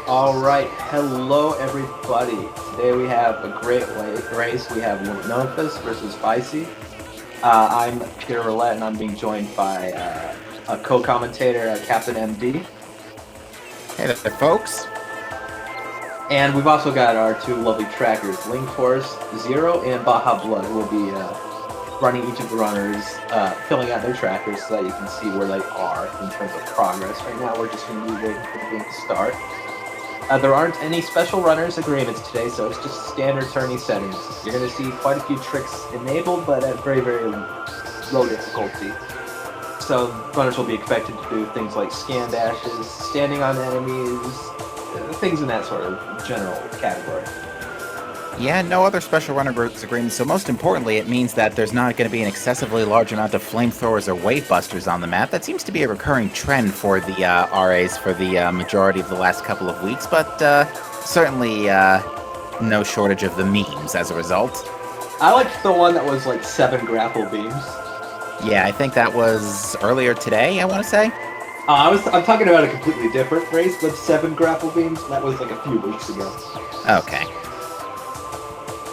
All right, hello everybody. Today we have a great race. We have Lenophis versus Fysi. I'm Peter Roulette, and I'm being joined by a co-commentator, Captain MD. Hey there, folks. And we've also got our two lovely trackers, Link Force Zero and Baja Blood, who will be running each of the runners, filling out their trackers so that you can see where they are in terms of progress. Right now, we're just going to be waiting for the game to start. There aren't any special runners agreements today, so it's just standard tourney settings. You're going to see quite a few tricks enabled, but at very, very low difficulty. So runners will be expected to do things like scan dashes, standing on enemies, things in that sort of general category. Yeah, no other special runner agreements, so most importantly, it means that there's not going to be an excessively large amount of flamethrowers or wave busters on the map. That seems to be a recurring trend for the RAs for the majority of the last couple of weeks, but certainly no shortage of the memes as a result. I liked the one that was like 7 grapple beams. Yeah, I think that was earlier today, I want to say. I'm talking about a completely different race with 7 grapple beams. That was like a few weeks ago. Okay.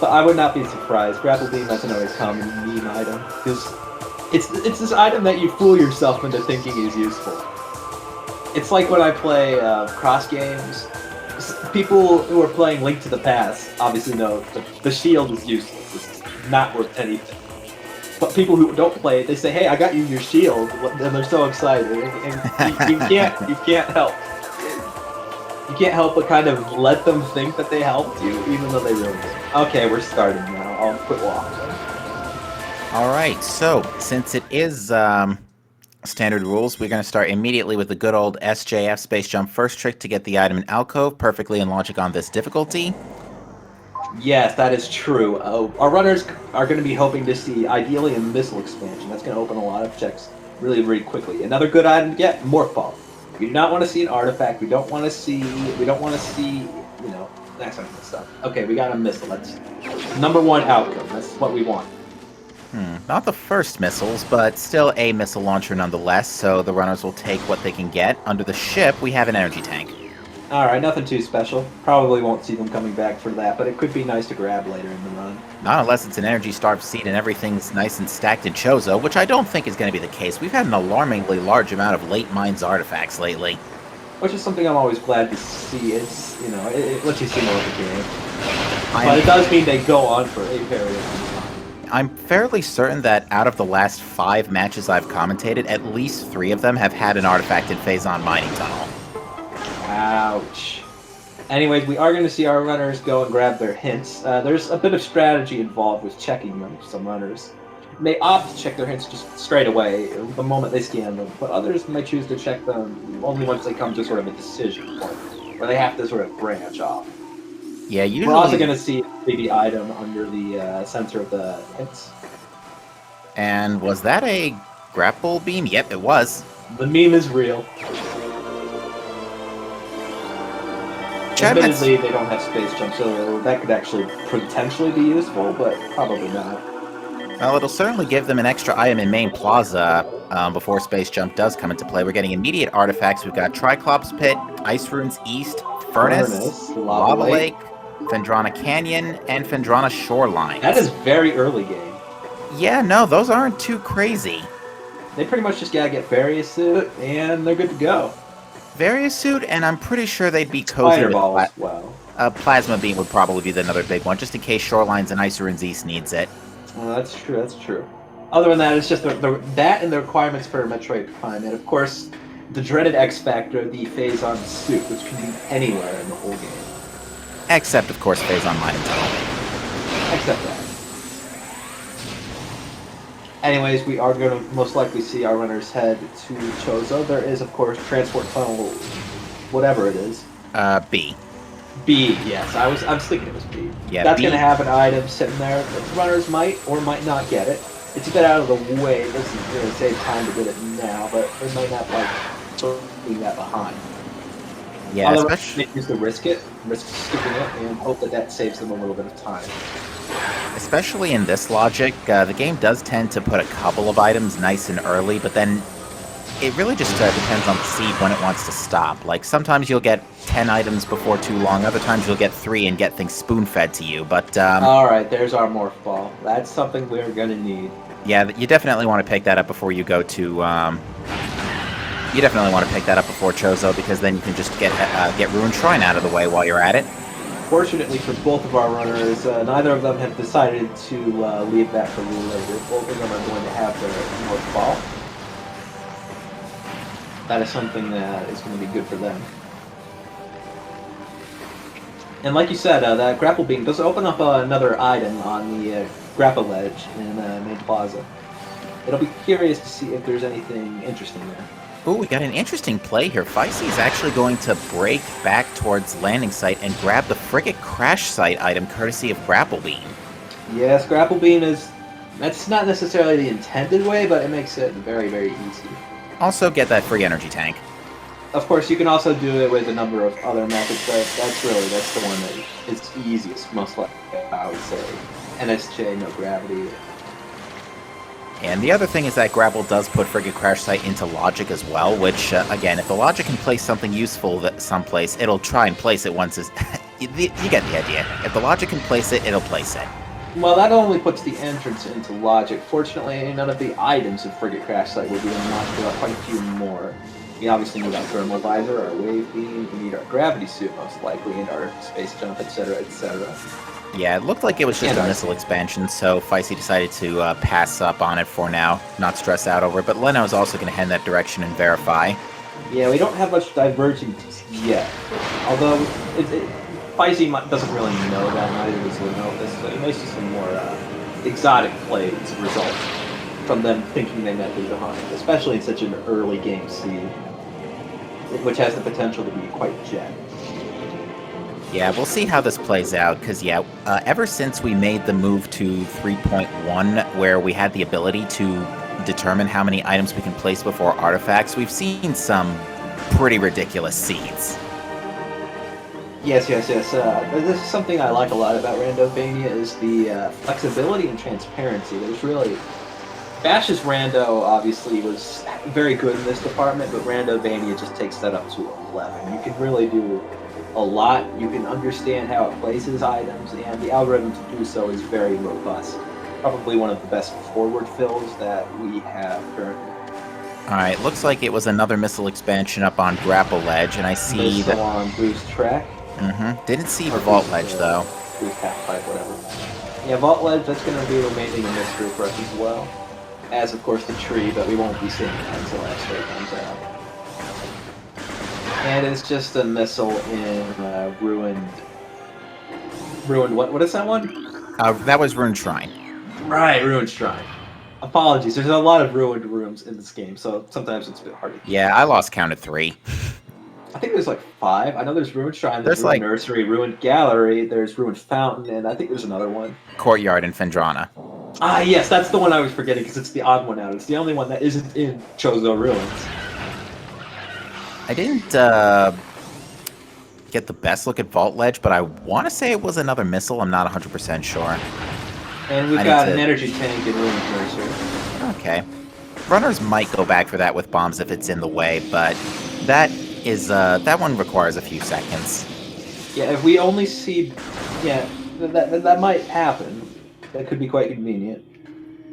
But I would not be surprised. Grapple beam as another common meme item, because it's this item that you fool yourself into thinking is useful. It's like when I play cross games. People who are playing Link to the Past obviously know the shield is useless. It's not worth anything. But people who don't play it, they say, "Hey, I got you your shield," and they're so excited. And you can't help. You can't help but kind of let them think that they helped you, even though they really did. Okay, we're starting now. I'll quit walking. Alright, so since it is standard rules, we're going to start immediately with the good old SJF space jump first trick to get the item in alcove perfectly in logic on this difficulty. Yes, that is true. Our runners are going to be hoping to see, ideally, a missile expansion. That's going to open a lot of checks really, really quickly. Another good item to get, Morph Ball. We do not want to see an artifact. We don't want to see, you know, that kind of stuff. Okay, we got a missile. That's number 1 outcome. That's what we want. Not the first missiles, but still a missile launcher nonetheless, so the runners will take what they can get. Under the ship, we have an energy tank. Alright, nothing too special. Probably won't see them coming back for that, but it could be nice to grab later in the run. Not unless it's an energy-starved seed and everything's nice and stacked in Chozo, which I don't think is going to be the case. We've had an alarmingly large amount of late mines artifacts lately. Which is something I'm always glad to see. It's, you know, it lets you see more of the game. But it does mean they go on for a very long time. I'm fairly certain that out of the last 5 matches I've commentated, at least 3 of them have had an artifact in Phazon Mining Tunnel. Ouch. Anyways, we are going to see our runners go and grab their hints. There's a bit of strategy involved with checking them. Some runners may opt to check their hints just straight away the moment they scan them, but others may choose to check them only once they come to sort of a decision point, where they have to sort of branch off. Yeah, usually... We're also going to see the item under the center of the hints. And was that a grapple beam? Yep, it was. The meme is real. Admittedly, they don't have space jump, so that could actually potentially be useful, but probably not. Well, it'll certainly give them an extra item in main plaza before space jump does come into play. We're getting immediate artifacts. We've got Triclops Pit, Ice Runes East, Furnace, Lava Lake, Phendrana Canyon, and Phendrana Shoreline. That is very early game. Yeah, no, those aren't too crazy. They pretty much just gotta get Various Suit, and they're good to go. Various Suit, and I'm pretty sure they'd be cozy with Fireball as well. Plasma Beam would probably be another big one, just in case Shorelines and Ice Runes East needs it. That's true, that's true. Other than that, it's just that and the requirements for Metroid Prime, and of course, the dreaded X Factor, the Phazon Suit, which can be anywhere in the whole game. Except, of course, Phazon Mining Tunnel. Except that. Anyways, we are going to most likely see our runners head to Chozo. There is, of course, Transport Tunnel, whatever it is. B. B, yes. I was thinking it was B. Yeah, That's B. going to have an item sitting there. The runners might or might not get it. It's a bit out of the way. It doesn't really save time to get it now, but they might not like leave that behind. Yeah, especially they use to risk skipping it, and hope that saves them a little bit of time. Especially in this logic, the game does tend to put a couple of items nice and early, but then It really just depends on the seed when it wants to stop. Like, sometimes you'll get 10 items before too long, other times you'll get 3 and get things spoon-fed to you, but, Alright, there's our morph ball. That's something we're gonna need. yeah, you definitely want to pick that up before you go to, you definitely want to pick that up before Chozo, because then you can just get Ruined Shrine out of the way while you're at it. Fortunately for both of our runners, neither of them have decided to leave that for later. Both of them are going to have their morph ball. That is something that is going to be good for them. And like you said, that grapple beam does open up another item on the grapple ledge in Main Plaza. It'll be curious to see if there's anything interesting there. Ooh, we got an interesting play here. Fysi is actually going to break back towards landing site and grab the frigate crash site item courtesy of grapple beam. Yes, grapple beam that's not necessarily the intended way, but it makes it very, very easy. Also get that free energy tank. Of course, you can also do it with a number of other methods, but that's the one that is easiest, most likely, I would say. NSJ, no gravity. And the other thing is that grapple does put frigate crash site into logic as well, which, again, if the logic can place something useful someplace, it'll try and place it once it's... you get the idea. If the logic can place it, it'll place it. Well, that only puts the entrance into logic. Fortunately, none of the items of frigate crash site will be unlocked. There are quite a few more. We obviously need our thermal visor, our wave beam, we need our gravity suit most likely, and our space jump, etc., etc. Yeah, it looked like it was just a missile expansion, so Fysi decided to pass up on it for now, not stress out over it, but Leno is also going to head in that direction and verify. Yeah, we don't have much divergence yet, although Fysi doesn't really know that, neither does Lenophis, so you may see some more exotic plays result from them thinking they might be behind, especially in such an early game seed, which has the potential to be quite jet. Yeah, we'll see how this plays out, because, yeah, ever since we made the move to 3.1, where we had the ability to determine how many items we can place before artifacts, we've seen some pretty ridiculous seeds. Yes. This is something I like a lot about Randomania, is the flexibility and transparency. There's really... Bash's Rando, obviously, was very good in this department, but Randomania just takes that up to 11. You can really do a lot. You can understand how it places items, and the algorithm to do so is very robust. Probably one of the best forward fills that we have currently. Alright, looks like it was another missile expansion up on Grapple Ledge, and I see missile on Boost Track. Didn't see the Vault Ledge, though. Boost Half Pipe, whatever. Yeah, Vault Ledge, that's going to be remaining a mystery for us as well. As, of course, the tree, but we won't be seeing that until X-Ray comes out. And it's just a missile in ruined... What is that one? That was Ruined Shrine. Right, Ruined Shrine. Apologies, there's a lot of ruined rooms in this game, so sometimes it's a bit hard to keep. Yeah, I lost count at 3. I think there's like 5. I know there's Ruined Shrine, there's like Ruined Nursery, Ruined Gallery, there's Ruined Fountain, and I think there's another one. Courtyard in Fendrana. Ah, yes, that's the one I was forgetting, because it's the odd one out. It's the only one that isn't in Chozo Ruins. I didn't get the best look at Vault Ledge, but I want to say it was another missile. I'm not 100% sure. And we've got an energy tank in Ruined Nursery. Okay. Runners might go back for that with bombs if it's in the way, but that one requires a few seconds. Yeah, if we only see... Yeah, that might happen. That could be quite convenient.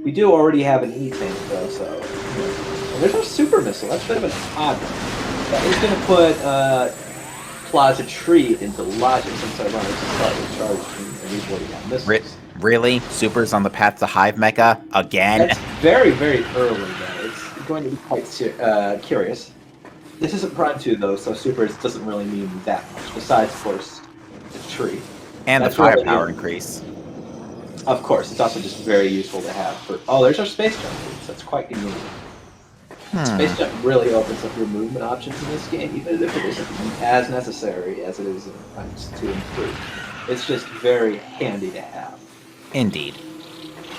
We do already have an E-tank, though, so... And there's no super missile. That's a bit of an odd one. That is going to put Plaza Tree into logic since our runners are slightly charged and we've already got missiles. Really? Super's on the path to Hive Mecha? Again? That's very, very early, though. It's going to be quite curious. This isn't Prime 2, though, so Super doesn't really mean that much, besides, of course, the tree. And the firepower increase. Of course, it's also just very useful to have for... Oh, there's our space jump, so that's quite convenient. Space jump really opens up your movement options in this game, even if it isn't as necessary as it is in Primes 2 and 3. It's just very handy to have. Indeed.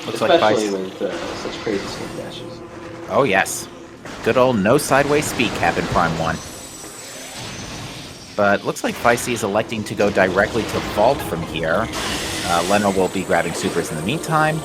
Looks especially with such crazy swing dashes. Oh, yes. Good old no sideways speed cap in Prime 1. But looks like Fysi is electing to go directly to Vault from here. Leno will be grabbing supers in the meantime.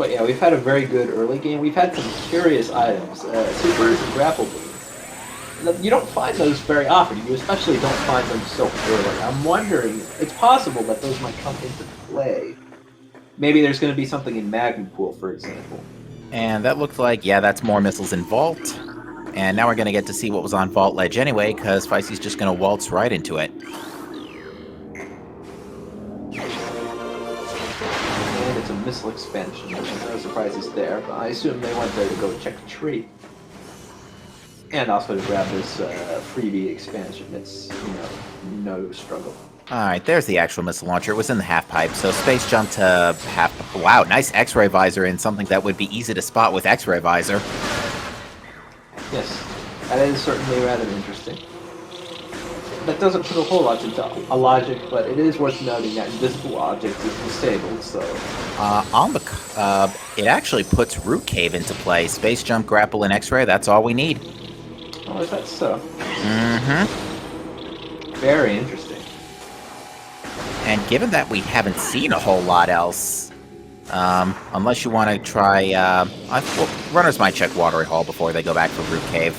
But yeah, we've had a very good early game. We've had some curious items, supers and grapple beams. You don't find those very often. You especially don't find them so early. I'm wondering, it's possible that those might come into play. Maybe there's going to be something in Magma Pool, for example. And that looked like, yeah, that's more missiles in Vault. And now we're going to get to see what was on Vault Ledge anyway, because Fysi's just going to waltz right into it. And it's a missile expansion. No surprises there, but I assume they went there to go check the tree. And also to grab this freebie expansion. It's, no struggle. Alright, there's the actual missile launcher. It was in the half pipe, so space jump to half... Wow, nice X-ray visor in something that would be easy to spot with X-ray visor. Yes, that is certainly rather interesting. That doesn't put a whole lot into a logic, but it is worth noting that invisible objects is disabled, so... It actually puts Root Cave into play. Space jump, grapple, and X-ray, that's all we need. Oh, is that so? Mm-hmm. Very interesting. And given that we haven't seen a whole lot else, unless you want to try, well, runners might check Watery Hall before they go back for Root Cave.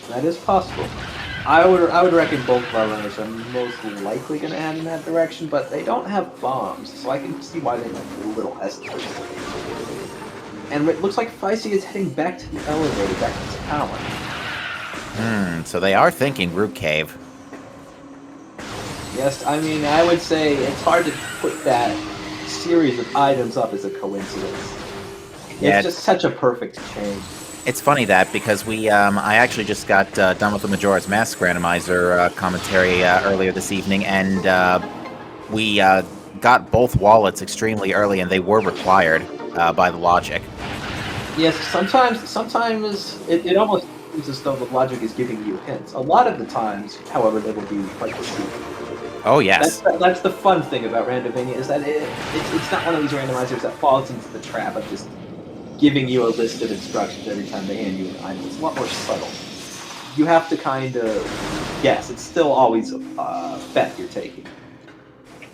That is possible. I would reckon both of our runners are most likely going to head in that direction, but they don't have bombs, so I can see why they might be a little hesitant. And it looks like Fysi is heading back to the elevator, back to tower. So they are thinking Root Cave. Yes, I mean, I would say it's hard to put that series of items up as a coincidence. Yeah. It's just such a perfect chain. It's funny that, because I actually just got done with the Majora's Mask Randomizer commentary earlier this evening, and we got both wallets extremely early, and they were required by the logic. Yes, sometimes it almost seems as though the logic is giving you hints. A lot of the times, however, they will be quite deceiving. Oh, yes. That's the fun thing about Randomania, is that it's not one of these randomizers that falls into the trap of just giving you a list of instructions every time they hand you an item. It's a lot more subtle. You have to kind of guess. It's still always a bet you're taking.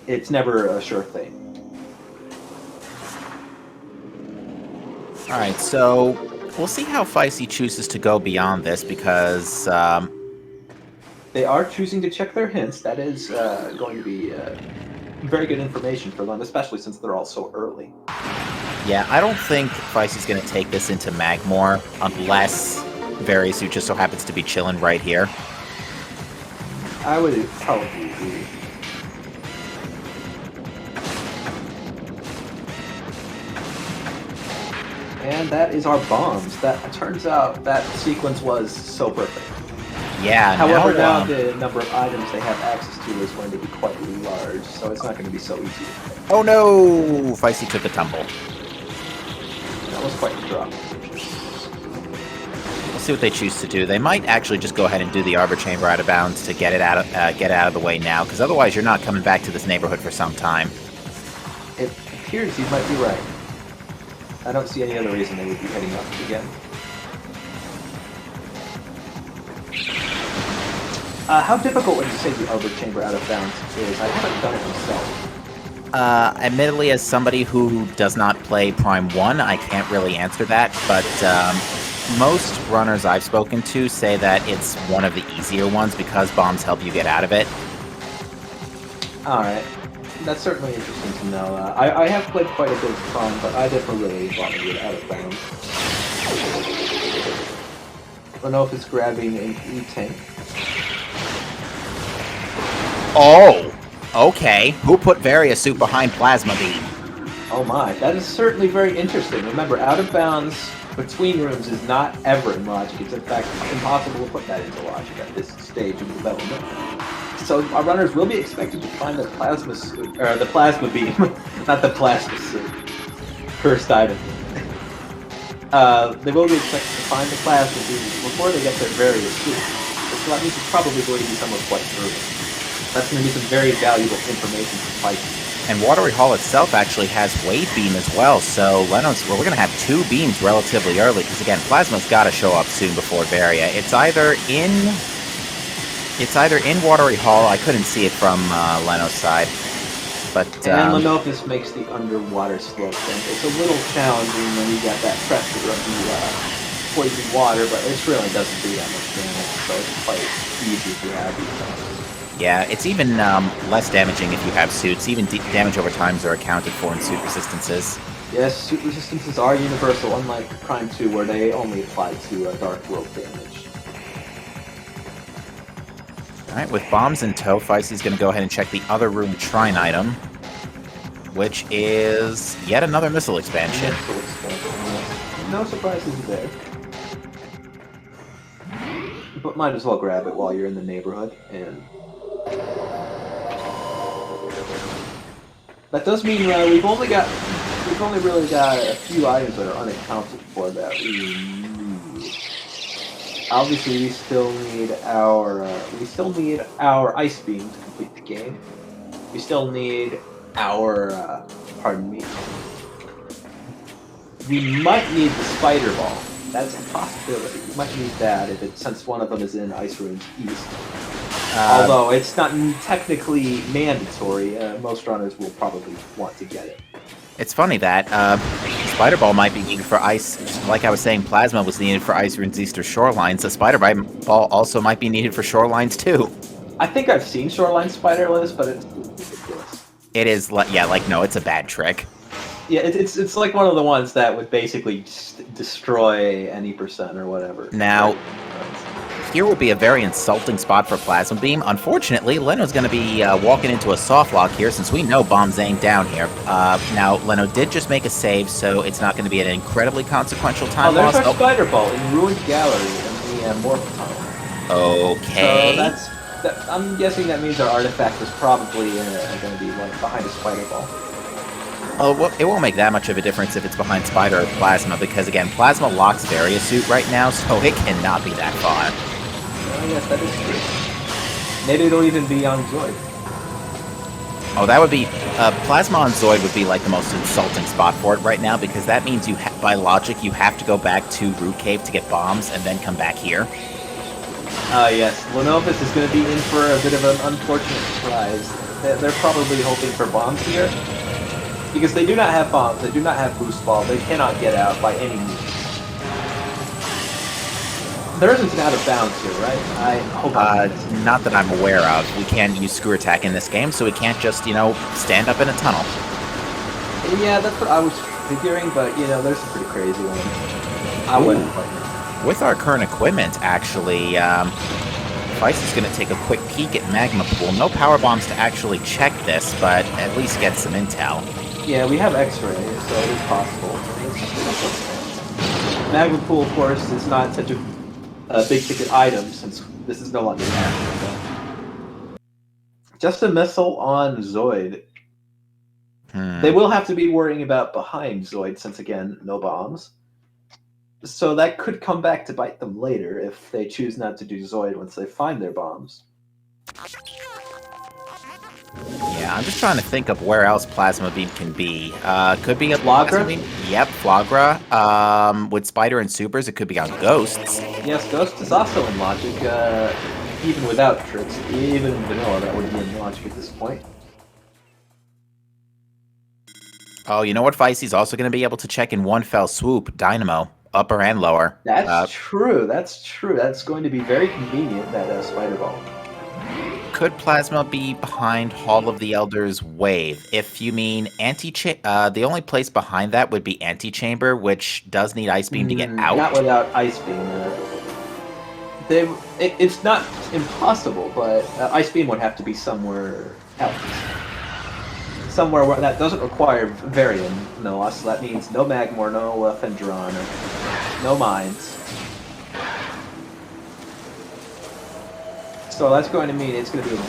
It's never a sure thing. Alright, so we'll see how Fysi chooses to go beyond this, because... They are choosing to check their hints. That is going to be very good information for them, especially since they're all so early. Yeah, I don't think Fysi's going to take this into Magmore, unless Various, who just so happens to be chilling right here. I would probably agree. And that is our bombs. That turns out that sequence was so perfect. Yeah, however, now the number of items they have access to is going to be quite large, so it's not going to be so easy. Oh no! Fysi took a tumble. That was quite a drop. We'll see what they choose to do. They might actually just go ahead and do the Arbor Chamber out of bounds to get it out of the way now, because otherwise you're not coming back to this neighborhood for some time. It appears you might be right. I don't see any other reason they would be heading up again. How difficult would you say the Arbor Chamber out of bounds is? I haven't done it myself. Admittedly, as somebody who does not play Prime 1, I can't really answer that, but most runners I've spoken to say that it's one of the easier ones because bombs help you get out of it. Alright. That's certainly interesting to know. I have played quite a bit of Prime, but I never really bought it out of bounds. I don't know if it's grabbing an E-tank. Oh! Okay. Who put Various Suit behind Plasma Beam? Oh my, that is certainly very interesting. Remember, out of bounds between rooms is not ever in logic. It's in fact impossible to put that into logic at this stage of development. So our runners will be expected to find the plasma suit, or the plasma beam, not the plasma suit. Cursed item. They will be expected to find the plasma beam before they get their various suits. So that means it's probably going to be somewhat quite early. That's going to be some very valuable information for fighting. And Watery Hall itself actually has Wave Beam as well, so we're going to have two beams relatively early, because again, Plasma's got to show up soon before Varia. It's either in Watery Hall. I couldn't see it from Leno's side. But And Lenophis makes the underwater slope thing. It's a little challenging when you got that pressure of the poison water, but it really doesn't do that much damage, so it's quite easy to have these. yeah, it's even less damaging if you have suits. Even damage over times are accounted for in suit resistances. Yes, suit resistances are universal, unlike Prime 2, where they only apply to Dark World damage. Alright, with bombs in tow, Fysi's going to go ahead and check the other room shrine item, which is yet another missile expansion. No surprises there. But might as well grab it while you're in the neighborhood, and... That does mean we've only really got a few items that are unaccounted for that we need. Obviously, we still need our ice beam to complete the game. We still need our pardon me. We might need the spider ball. That's a possibility. We might need that since one of them is in Ice Ruins East. Although it's not technically mandatory, most runners will probably want to get it. It's funny that Spider Ball might be needed for ice. Like I was saying, Plasma was needed for Ice Ruins East or Shorelines. So Spider Ball also might be needed for Shorelines too. I think I've seen Shoreline Spider List, but it's ridiculous. It is, no, it's a bad trick. Yeah, it's like one of the ones that would basically destroy any percent or whatever. Now, here would be a very insulting spot for Plasma Beam. Unfortunately, Leno's going to be walking into a soft lock here since we know bombs ain't down here. Now, Leno did just make a save, so it's not going to be an incredibly consequential time loss. There's our Spider Ball in Ruined Gallery in the Morph Tunnel. Okay. So I'm guessing that means our artifact is probably going to be behind a Spider Ball. Oh, well, it won't make that much of a difference if it's behind Spider or Plasma, because again, Plasma locks Varia Suit right now, so it cannot be that far. Oh yes, that is true. Maybe it'll even be on Zoid. Oh, that would be... Plasma on Zoid would be like the most insulting spot for it right now, because that means by logic, you have to go back to Root Cave to get bombs, and then come back here. Yes. Lenophis is going to be in for a bit of an unfortunate surprise. They're probably hoping for bombs here. Because they do not have bombs, they do not have boost ball, they cannot get out by any means. There isn't an out of bounds here, right? I hope not that I'm aware of. We can't use screw attack in this game, so we can't just, stand up in a tunnel. Yeah, that's what I was figuring, but, there's some pretty crazy ones. I wouldn't play them. With our current equipment, actually, Fysi's going to take a quick peek at Magma Pool. No power bombs to actually check this, but at least get some intel. Yeah, we have X-ray, so it is possible. Magma Pool, of course, is not such a big-ticket item, since this is no longer national. Just a missile on Zoid. They will have to be worrying about behind Zoid, since, again, no bombs. So that could come back to bite them later if they choose not to do Zoid once they find their bombs. Yeah, I'm just trying to think of where else Plasma Beam can be. Could be a Flagra? Beam. Yep, Flagra. With Spider and Supers, it could be on Ghosts. Yes, Ghost is also in logic, even without tricks. Even in vanilla, that would be in logic at this point. Oh, you know what Fysi's also going to be able to check in one fell swoop? Dynamo. Upper and lower. That's true. That's true. That's going to be very convenient, that Spider Ball. Could Plasma be behind Hall of the Elders Wave? If you mean the only place behind that would be Antechamber, which does need Ice Beam to get out. Not without Ice Beam. It's not impossible, but Ice Beam would have to be somewhere else. Somewhere where that doesn't require Varian, no, so that means no Magmor, no Fendron, no Mines. So that's going to mean it's going to be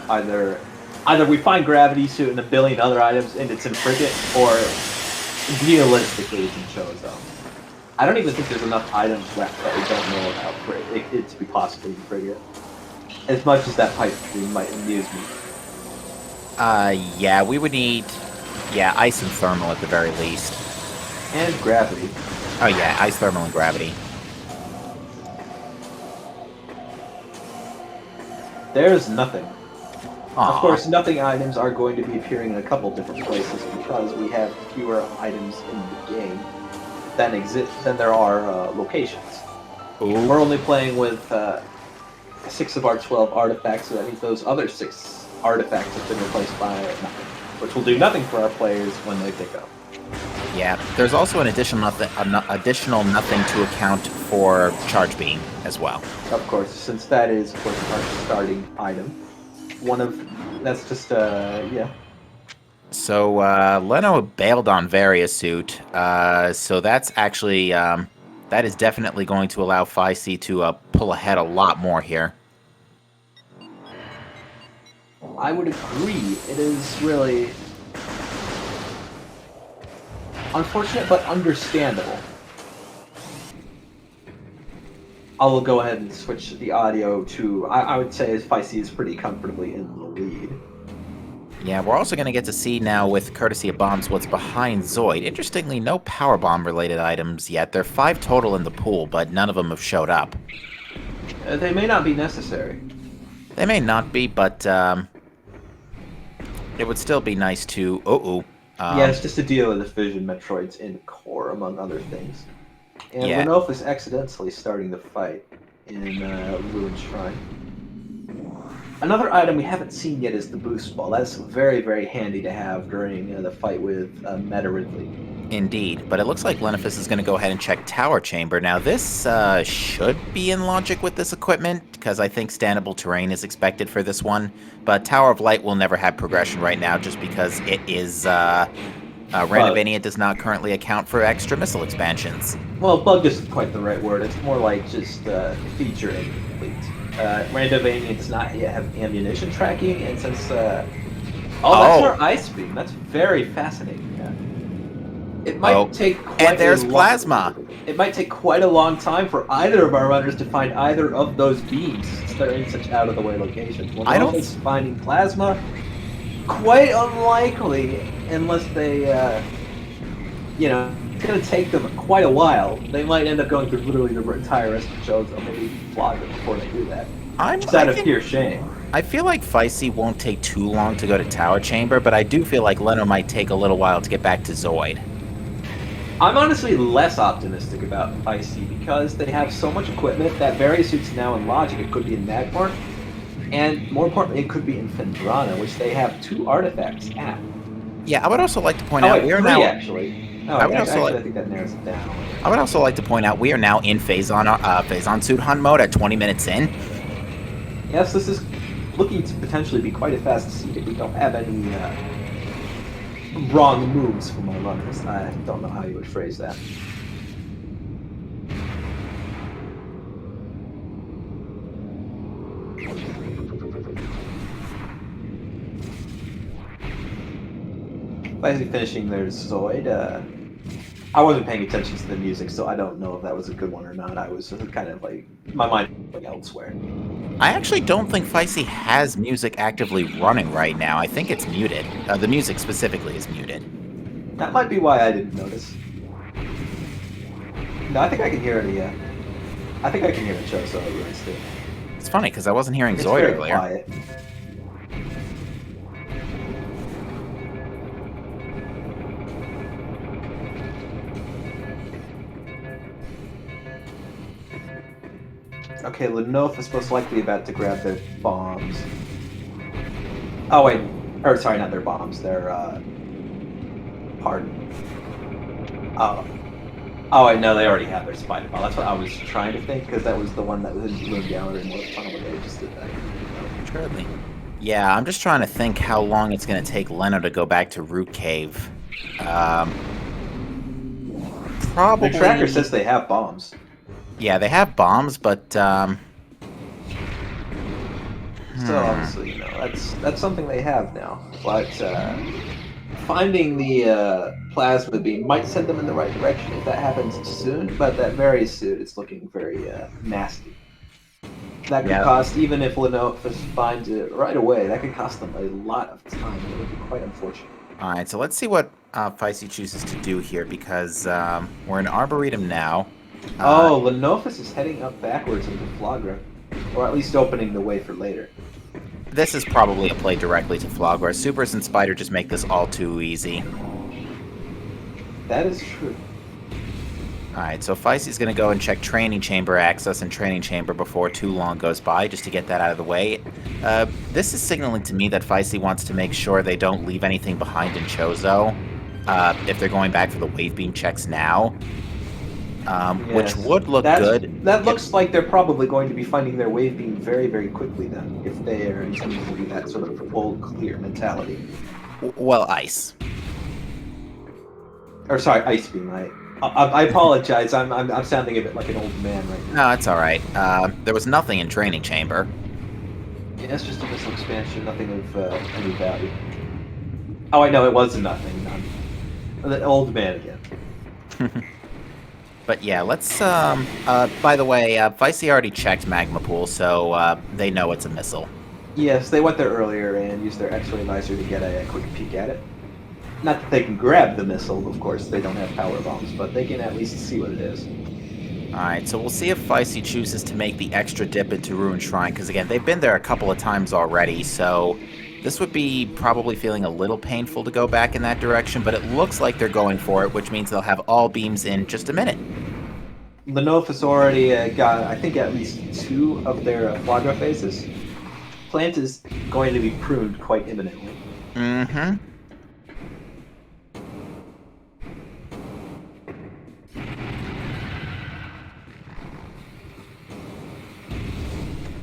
either we find Gravity Suit and a billion other items and it's in Frigate, or realistically it's in Chozo. I don't even think there's enough items left that we don't know about for it to be possibly in Frigate. As much as that pipe dream might amuse me. Yeah, we would need, Ice and Thermal at the very least. And Gravity. Oh yeah, Ice, Thermal, and Gravity. There's nothing. Of Aw. course, nothing items are going to be appearing in a couple different places because we have fewer items in the game than there are locations. Ooh. We're only playing with 6 of our 12 artifacts, so that means those other 6 artifacts have been replaced by nothing, which will do nothing for our players when they pick up. Yeah, there's also an additional nothing to account for charge beam as well. Of course, since that is, of course, our starting item. That's just, yeah. So Leno bailed on Variasuit, so that's actually that is definitely going to allow Fysi to pull ahead a lot more here. I would agree. It is really unfortunate, but understandable. I will go ahead and switch the audio to. I would say Fysi is pretty comfortably in the lead. Yeah, we're also going to get to see now, with courtesy of bombs, what's behind Zoid. Interestingly, no power bomb related items yet. There are 5 total in the pool, but none of them have showed up. They may not be necessary. They may not be, but it would still be nice to. Yeah, it's just to deal with the fission Metroids in core, among other things. And Yeah. Lenophis accidentally starting the fight in Ruined Shrine. Another item we haven't seen yet is the boost ball. That's very, very handy to have during the fight with Meta Ridley. Indeed, but it looks like Lenophis is going to go ahead and check Tower Chamber. Now, this should be in logic with this equipment, because I think standable terrain is expected for this one, but Tower of Light will never have progression right now, just because it is... Randomizer does not currently account for extra missile expansions. Well, bug isn't quite the right word. It's more like just feature incomplete. Randomizer does not yet have ammunition tracking, and since... that's our ice beam. That's very fascinating. It might take quite and there's plasma. It might take quite a long time for either of our runners to find either of those beams, since they're in such out-of-the-way locations. Well, I don't... finding plasma, quite unlikely, unless they, it's going to take them quite a while. They might end up going through literally the entire rest of the shows, or maybe flog them before they do that. It's out of pure shame. I feel like Fysi won't take too long to go to Tower Chamber, but I do feel like Leno might take a little while to get back to Zoid. I'm honestly less optimistic about Fysi because they have so much equipment that Variasuit's now in logic. It could be in Magmar, and more importantly, it could be in Fendrana, which they have 2 artifacts at. Yeah, I would also like to point out we are 3, now. Actually, I think that narrows it down. I would also like to point out we are now in Phazon suit hunt mode at 20 minutes in. Yes, this is looking to potentially be quite a fast seed if we don't have any wrong moves from our runners. I don't know how you would phrase that. Finally finishing their Zoid. I wasn't paying attention to the music, so I don't know if that was a good one or not. I was kind of like, my mind was elsewhere. I actually don't think Fysi has music actively running right now. I think it's muted. The music specifically is muted. That might be why I didn't notice. No, I think I can hear it, yeah. I think I can hear the show, so ruins too. It's funny, because I wasn't hearing It's Zoid very earlier. Quiet. Okay, Lenophis is most likely about to grab their bombs. Oh wait, or sorry, not their bombs. Their pardon. Oh wait, no, they already have their spider bomb. That's what I was trying to think, because that was the one that was in the Moon Gallery and was fun, but they just did that. Surely. Yeah, I'm just trying to think how long it's going to take Leno to go back to Root Cave. Probably. The tracker says they have bombs. Yeah, they have bombs, but So obviously, that's something they have now. But finding the plasma beam might send them in the right direction if that happens soon. But that very soon, it's looking very nasty. That could cost, even if Lenophis finds it right away, that could cost them a lot of time. It would be quite unfortunate. All right, so let's see what Fysi chooses to do here, because we're in Arboretum now. Lenophis is heading up backwards into Flagra, or at least opening the way for later. This is probably a play directly to Flogger. Supers and Spider just make this all too easy. That is true. Alright, so Fysi's going to go and check Training Chamber access and Training Chamber before too long goes by, just to get that out of the way. This is signaling to me that Fysi wants to make sure they don't leave anything behind in Chozo, if they're going back for the wave beam checks now. Which would look good. That looks like they're probably going to be finding their wave beam very, very quickly then, if they are intending to do that sort of all clear mentality. Well, ice. Or sorry, ice beam. I apologize. I'm sounding a bit like an old man right now. No, it's all right. There was nothing in Training Chamber. Yeah, it's just a missile expansion, nothing of any value. Oh, I know it was nothing. I'm an old man again. But yeah, let's. By the way, Fysi already checked Magma Pool, so they know it's a missile. Yes, they went there earlier and used their X-ray visor to get a quick peek at it. Not that they can grab the missile, of course, they don't have power bombs, but they can at least see what it is. Alright, so we'll see if Fysi chooses to make the extra dip into Ruin Shrine, because again, they've been there a couple of times already, so this would be probably feeling a little painful to go back in that direction, but it looks like they're going for it, which means they'll have all beams in just a minute. Lenophis already got, I think, at least 2 of their Flagra phases. Plant is going to be pruned quite imminently. Mm-hmm.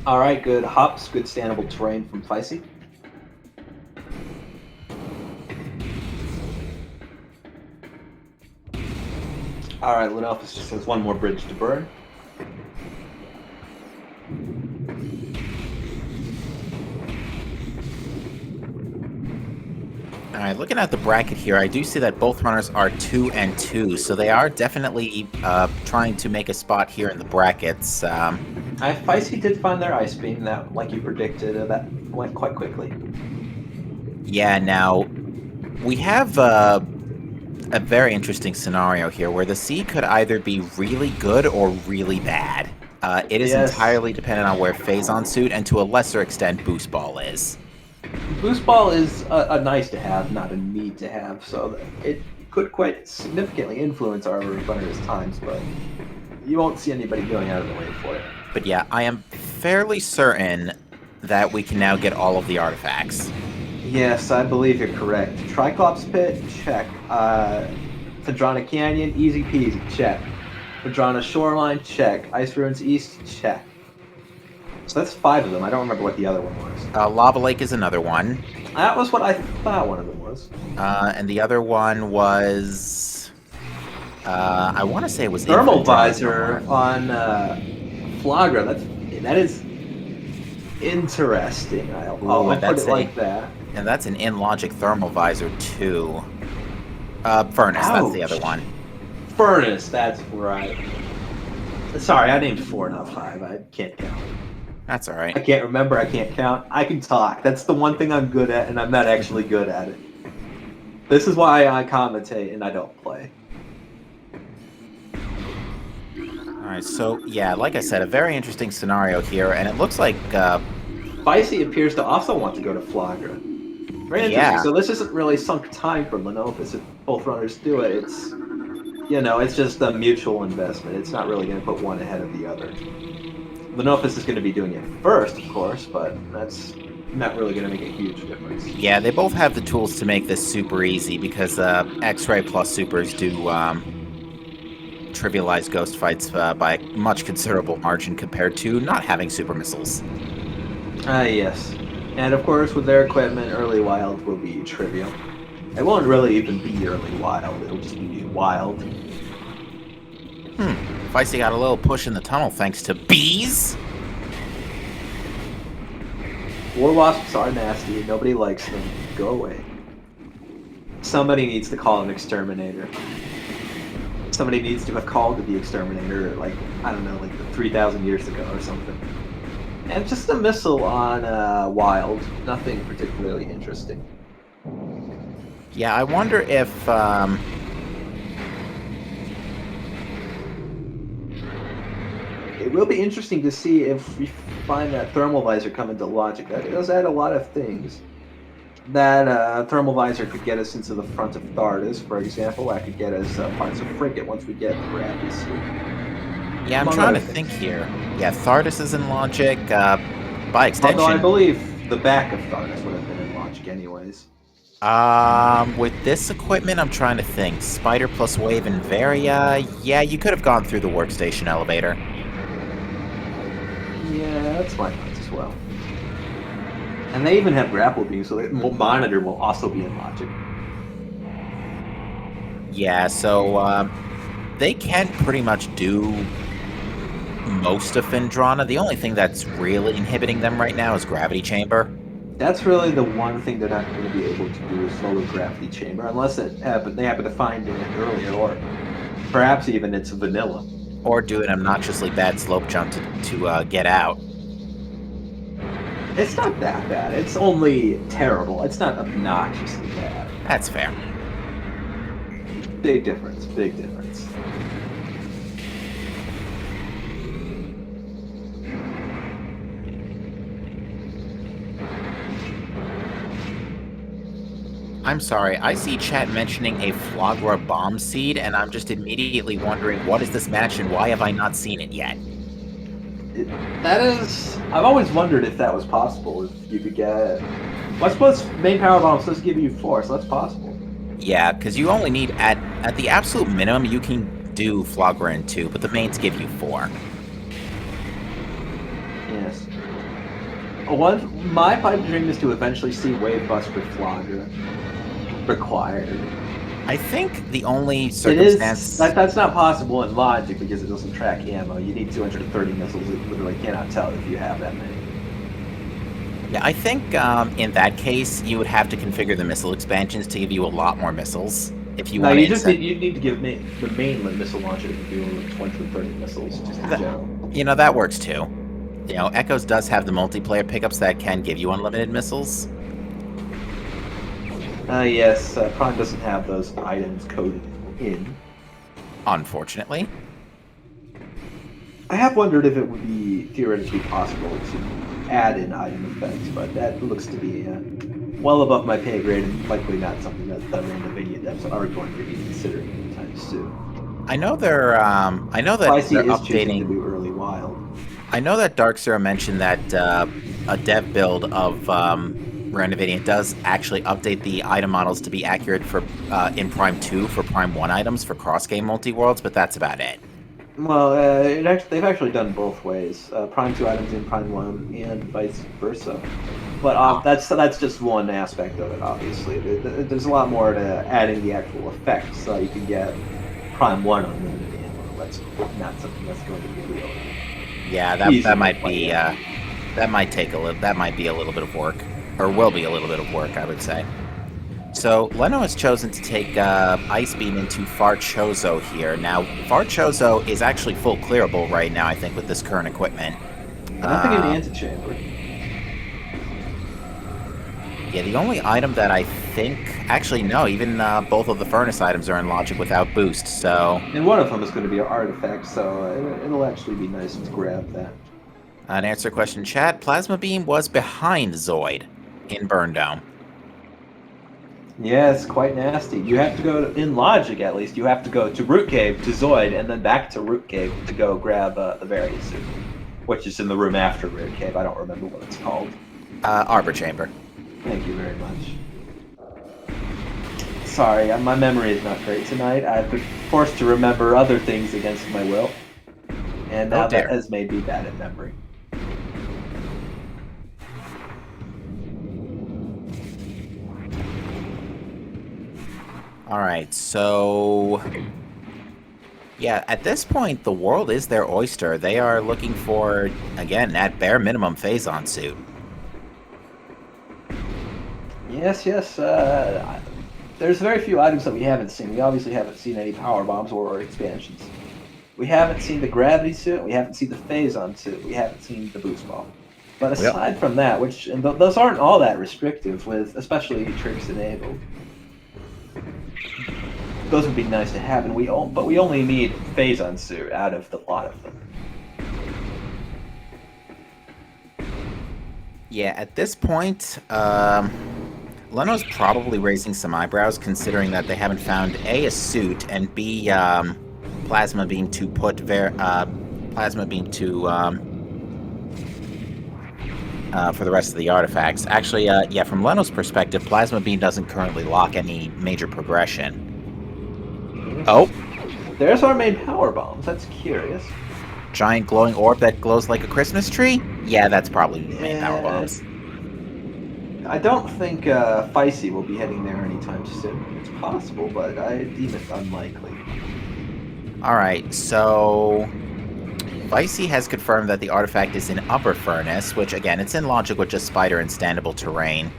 Alright, good hops, good standable terrain from Fysi. Alright, Lenophis just has one more bridge to burn. Alright, looking at the bracket here, I do see that both runners are 2 and 2, so they are definitely trying to make a spot here in the brackets. Fysi did find their ice beam, that, like you predicted, that went quite quickly. Yeah, now, we have a very interesting scenario here, where the sea could either be really good or really bad. It is entirely dependent on where Phazon Suit, and to a lesser extent, Boost Ball is. Boost Ball is a nice to have, not a need to have, so it could quite significantly influence our runners' times, but you won't see anybody going out of the way for it. But yeah, I am fairly certain that we can now get all of the artifacts. Yes, I believe you're correct. Triclops Pit, check. Phadrana Canyon, easy peasy, check. Phadrana Shoreline, check. Ice Ruins East, check. So that's 5 of them. I don't remember what the other one was. Lava Lake is another one. That was what I thought one of them was. And the other one was... I want to say it was... Thermal Visor on Flagra. That is interesting. I'll put it like that. And that's an In-Logic Thermal Visor, too. Furnace, Ouch. That's the other one. Furnace, that's right. Sorry, I named 4, not 5. I can't count. That's alright. I can't remember, I can't count. I can talk. That's the one thing I'm good at, and I'm not actually good at it. This is why I commentate and I don't play. Alright, so, yeah, like I said, a very interesting scenario here, and it looks like... Fysi appears to also want to go to Flagra. Very interesting. Yeah. So this isn't really sunk time for Lenophis. If both runners do it, it's, you know, it's just a mutual investment. It's not really going to put one ahead of the other. Lenophis is going to be doing it first, of course, but that's not really going to make a huge difference. Yeah, they both have the tools to make this super easy, because X-Ray plus Supers do trivialize ghost fights by a much considerable margin compared to not having super missiles. Yes. And of course, with their equipment, early wild will be trivial. It won't really even be early wild, it'll just be wild. Fysi got a little push in the tunnel thanks to bees. War wasps are nasty, nobody likes them. Go away. Somebody needs to call an exterminator. Somebody needs to have called the exterminator, like, I don't know, like 3,000 years ago or something. And just a missile on wild, nothing particularly interesting. Yeah, I wonder if It will be interesting to see if we find that thermal visor come into logic. That does add a lot of things. That thermal visor could get us into the front of Thardus, for example. That could get us parts of Frigate once we get the gravity suit. Yeah, I'm Among trying other to think things. here. Yeah, Thardus is in logic. By extension, Although I believe the back of Thardus would have been in logic anyways. with this equipment, I'm trying to think. Spider plus Wave and Varia. Yeah, you could have gone through the workstation elevator. Yeah, that's my thoughts as well. And they even have grapple beam, so the monitor will also be in logic. Yeah, so they can pretty much do most of Phendrana. The only thing that's really inhibiting them right now is Gravity Chamber. That's really the one thing they're not going to be able to do is lower gravity chamber, unless they happen to find it earlier, or perhaps even it's vanilla. Or do an obnoxiously bad slope jump to get out. It's not that bad. It's only terrible. It's not obnoxiously bad. That's fair. Big difference. Big difference. I'm sorry, I see chat mentioning a Flagra bomb seed, and I'm just immediately wondering, what is this match and why have I not seen it yet? That is... I've always wondered if that was possible, if you could get... Well, I suppose main power bombs does give you 4, so that's possible. Yeah, because you only need, at the absolute minimum, you can do Flagra in 2, but the mains give you 4. Yes. My pipe dream is to eventually see Wave Buster Flagra required. I think the only It circumstance... is that's not possible in logic because it doesn't track ammo. You need 230 missiles. It literally cannot tell if you have that many. Yeah, I think in that case, you would have to configure the missile expansions to give you a lot more missiles. If you No, want you to just need to give the mainland missile launcher to do 230 missiles just in general. You know, that works too. You know, Echoes does have the multiplayer pickups that can give you unlimited missiles. Yes, Prime doesn't have those items coded in. Unfortunately. I have wondered if it would be theoretically possible to add in item effects, but that looks to be well above my pay grade and likely not something that the Randomizer devs are going to be considering anytime soon. I know they're Fysi they're is choosing to updating. do early wild. I know that Dark Zero mentioned that a dev build of Randomizer does actually update the item models to be accurate for in Prime 2 for Prime 1 items for cross-game multi-worlds, but that's about it. Well, they've actually done both ways. Prime 2 items in Prime 1 and vice versa. But that's just one aspect of it, obviously. There's a lot more to adding the actual effects, so you can get Prime 1 unlimited ammo. That's not something that's going to be real. Yeah, that might be that might be a little bit of work, or will be a little bit of work, I would say. So Leno has chosen to take Ice Beam into Farchozo here. Now, Farchozo is actually full clearable right now, I think, with this current equipment. Nothing in the antechamber. Yeah, the only item that I think... Actually, no, even both of the furnace items are in logic without boost, so... And one of them is going to be an artifact, so it'll actually be nice to grab that. To answer your question, chat, Plasma Beam was behind Zoid in Burn Dome. Yeah, it's quite nasty. You have to go in logic, at least. You have to go to Root Cave, to Zoid, and then back to Root Cave to go grab the Various Suit, which is in the room after Root Cave. I don't remember what it's called. Arbor Chamber. Thank you very much. Sorry, my memory is not great tonight. I've been forced to remember other things against my will, and now that has made me bad at memory. Alright, so... Yeah, at this point, the world is their oyster. They are looking for, again, at bare minimum, Phazon suit. Yes. There's very few items that we haven't seen. We obviously haven't seen any power bombs or expansions. We haven't seen the gravity suit. We haven't seen the Phazon suit. We haven't seen the boost bomb. But aside from that, those aren't all that restrictive, with especially tricks enabled. Those would be nice to have, but we only need Phazon suit out of the lot of them. Yeah, at this point, Leno's probably raising some eyebrows, considering that they haven't found A, a suit, and B, plasma beam to plasma beam to, for the rest of the artifacts. Actually, yeah, from Leno's perspective, plasma beam doesn't currently lock any major progression. Oh, There's our main power bombs. That's curious. giant glowing orb that glows like a Christmas tree? Yeah, that's probably the main power Yeah. bombs. I don't think Fysi will be heading there anytime soon. It's possible, but I deem it unlikely. Alright, so Fysi has confirmed that the artifact is in Upper Furnace, which again, it's in logic with just spider and standable terrain.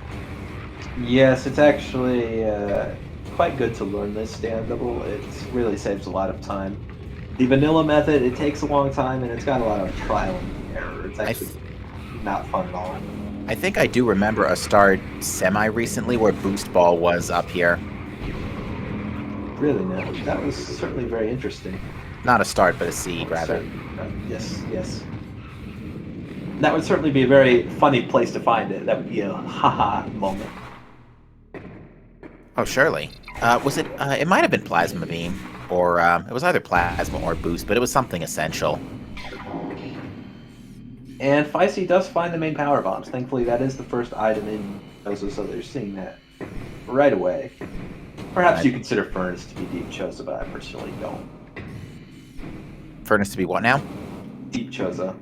Yes, it's actually quite good to learn this standable. It really saves a lot of time. The vanilla method, it takes a long time, and it's got a lot of trial and error. It's actually not fun at all. I think I do remember a start semi-recently where Boost Ball was up here. Really, no. That was certainly very interesting. Not a start, but a seed, rather. Yes, yes. That would certainly be a very funny place to find it. That would be a haha moment. Oh, surely. Was it? It might have been Plasma Beam, or it was either Plasma or Boost, but it was something essential. And Fysi does find the main power bombs. Thankfully, that is the first item in Chozo, so they're seeing that right away. Perhaps you consider Furnace to be Deep Chozo, but I personally don't. Furnace to be what now? Deep Chozo.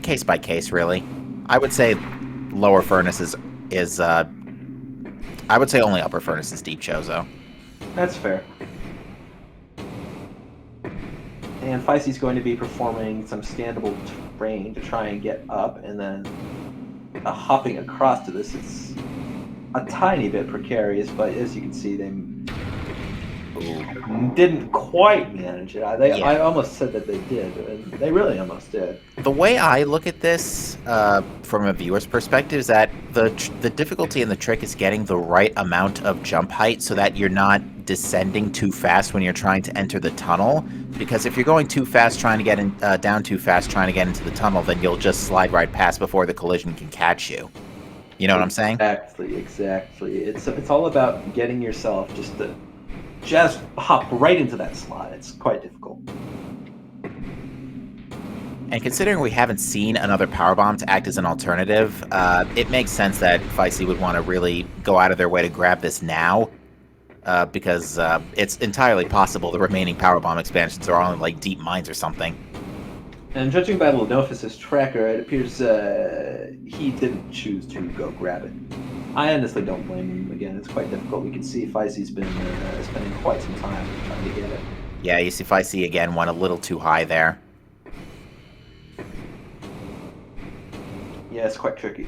Case by case, really. I would say lower furnace is I would say only upper furnace is Deep Chozo. That's fair. And Fysi's going to be performing some standable terrain to try and get up, and then hopping across to this. It's a tiny bit precarious, but as you can see, they didn't quite manage it. I almost said that they did, and they really almost did. The way I look at this from a viewer's perspective is that the difficulty in the trick is getting the right amount of jump height so that you're not descending too fast when you're trying to enter the tunnel. Because if you're going too fast trying to get in, down too fast trying to get into the tunnel, then you'll just slide right past before the collision can catch you. You know what I'm saying? Exactly. It's all about getting yourself just hop right into that slot. It's quite difficult. And considering we haven't seen another power bomb to act as an alternative, it makes sense that Fysi would want to really go out of their way to grab this now, because it's entirely possible the remaining power bomb expansions are all in like deep mines or something. And judging by Lenophis' tracker, it appears he didn't choose to go grab it. I honestly don't blame him. Again, it's quite difficult. We can see Fysi's been spending quite some time trying to get it. Yeah, you see Fysi again went a little too high there. Yeah, it's quite tricky.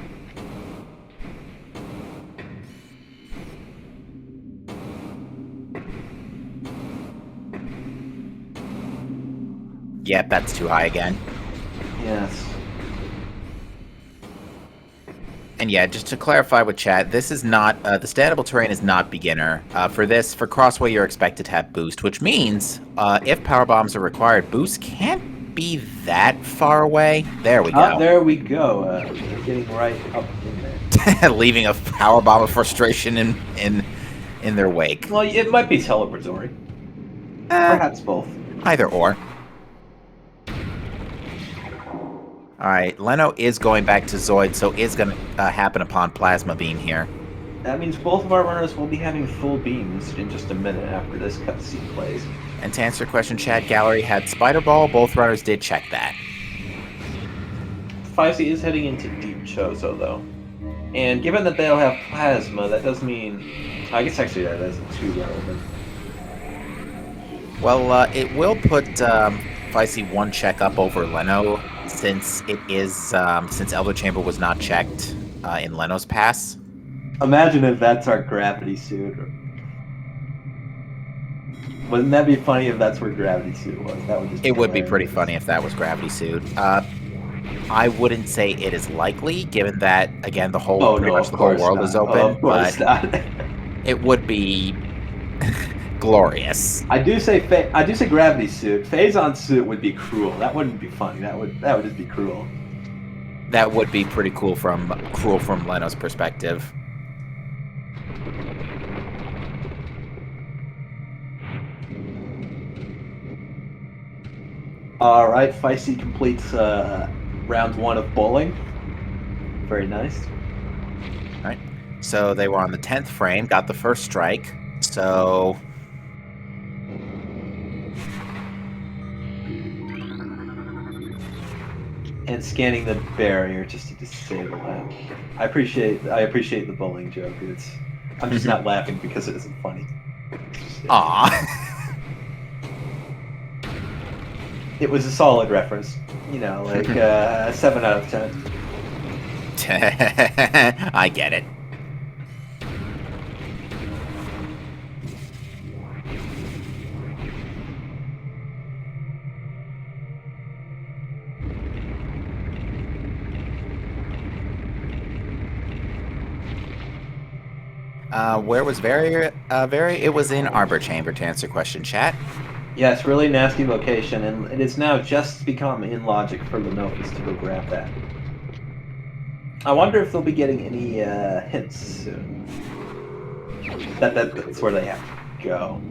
Yep, that's too high again. Yes. And yeah, just to clarify with chat, this is not, the standable terrain is not beginner. For Crossway, you're expected to have boost, which means if power bombs are required, boost can't be that far away. There we go. There we go. Getting right up in there. Leaving a power bomb of frustration in their wake. Well, it might be celebratory. Perhaps both. Either or. Alright, Leno is going back to Zoid, so is going to happen upon Plasma Beam here. That means both of our runners will be having full beams in just a minute after this cutscene plays. And to answer your question, chat gallery had Spider Ball. Both runners did check that. Fysi is heading into Deep Chozo, though. And given that they'll have Plasma, that does mean... I guess actually that isn't too relevant. Well, it will put Fysi one check up over Leno, since it is since Elder Chamber was not checked in Leno's pass. Imagine if that's our gravity suit. Wouldn't that be funny if that's where gravity suit was? That would just it would be pretty funny if that was gravity suit. I wouldn't say it is likely, given that again the whole the whole world is open. But it would be glorious. I do say gravity suit. Phazon suit would be cruel. That wouldn't be funny. That would just be cruel. That would be pretty cruel from Leno's perspective. All right, Fysi completes round 1 of bowling. Very nice. All right. So they were on the 10th frame, got the first strike. So And scanning the barrier just to disable that. I appreciate the bowling joke. I'm just not laughing because it isn't funny. Aw. It was a solid reference. You know, like 7 out of 10. I get it. Where was Very? It was in Arbor Chamber, to answer question, chat. Yes, really nasty location, and it is now just become in logic for Lenophis to go grab that. I wonder if they'll be getting any hints soon. That's where they have to go.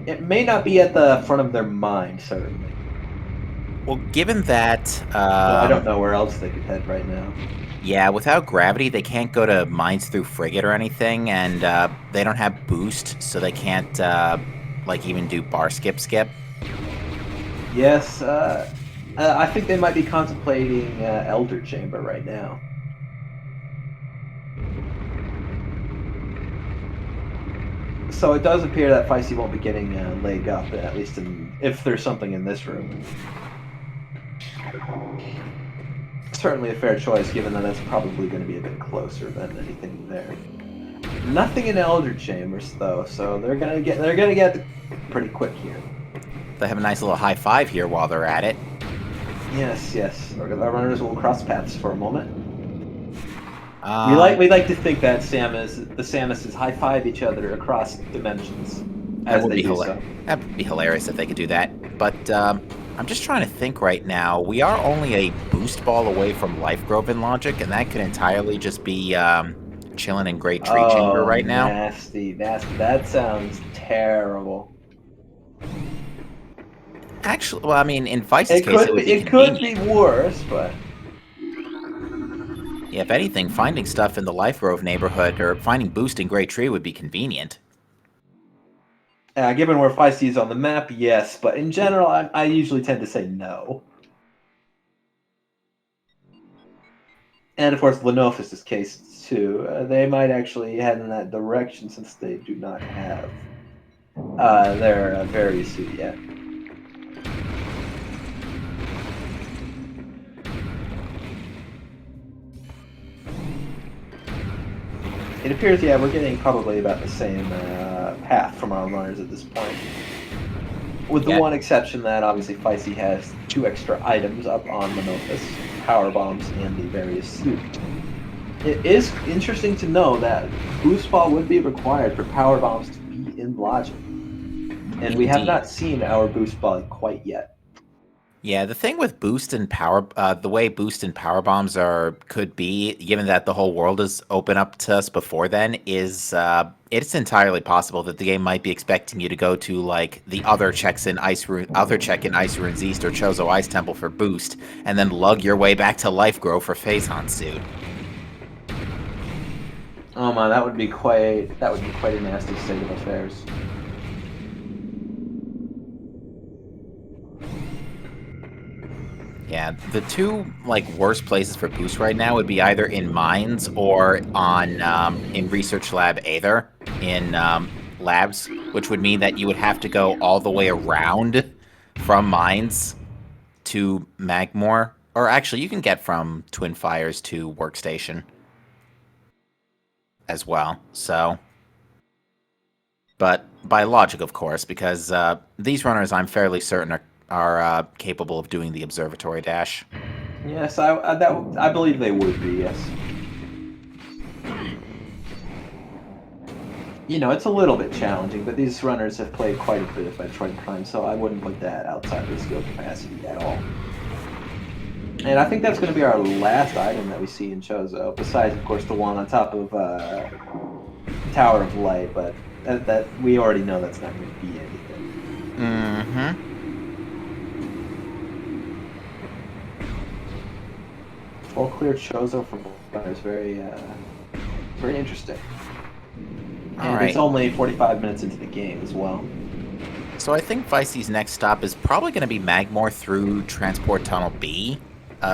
It may not be at the front of their mind, certainly. Well, given that... well, I don't know where else they could head right now. Yeah, without gravity, they can't go to Mines Through Frigate or anything, and they don't have boost, so they can't, like, even do bar skip. Yes, I think they might be contemplating Elder Chamber right now. So it does appear that Fysi won't be getting a leg up, at least if there's something in this room. Certainly a fair choice, given that that's probably going to be a bit closer than anything there. Nothing in Elder Chambers though, so they're gonna get pretty quick here. They have a nice little high five here while they're at it. Yes. Our runners will cross paths for a moment. We like to think that the Samuses high five each other across dimensions as they do so. That would be hilarious if they could do that. But I'm just trying to think right now. We are only a boost ball away from Life Grove in logic, and that could entirely just be chilling in Great Tree Chamber right now. Nasty. That sounds terrible. Actually, well, I mean, in Fysi's case, it could be worse, but... Yeah, if anything, finding stuff in the Life Grove neighborhood or finding boost in Great Tree would be convenient. Given where Fysi is on the map, yes, but in general, I usually tend to say no. And of course, Lenophis' case too. They might actually head in that direction since they do not have their various suit yet. It appears, yeah, we're getting probably about the same path from our runners at this point. With the one exception that obviously Fysi has 2 extra items up on Lenophis, power bombs and the various suit. It is interesting to know that boost ball would be required for power bombs to be in logic. And we have not seen our boost ball quite yet. Yeah, the thing with boost and power, the way boost and power bombs could be, given that the whole world is open up to us before then, is it's entirely possible that the game might be expecting you to go to like the other check in Ice Ruins East or Chozo Ice Temple for boost, and then lug your way back to Life Grove for Phazon suit. Oh man, that would be quite a nasty state of affairs. Yeah, the 2 like worst places for boost right now would be either in mines or on in research lab Aether in labs, which would mean that you would have to go all the way around from mines to Magmore, or actually you can get from Twin Fires to Workstation as well. So, but by logic, of course, because these runners, I'm fairly certain, are capable of doing the observatory dash. Yes, I believe they would be, yes. You know, it's a little bit challenging, but these runners have played quite a bit of Metroid Prime, so I wouldn't put that outside of their skill capacity at all. And I think that's going to be our last item that we see in Chozo, besides, of course, the one on top of Tower of Light, but that we already know that's not going to be anything. Mm-hmm. Full clear Chozo from is very interesting. And it's only 45 minutes into the game as well. So I think Fysi's next stop is probably going to be Magmore through Transport Tunnel B,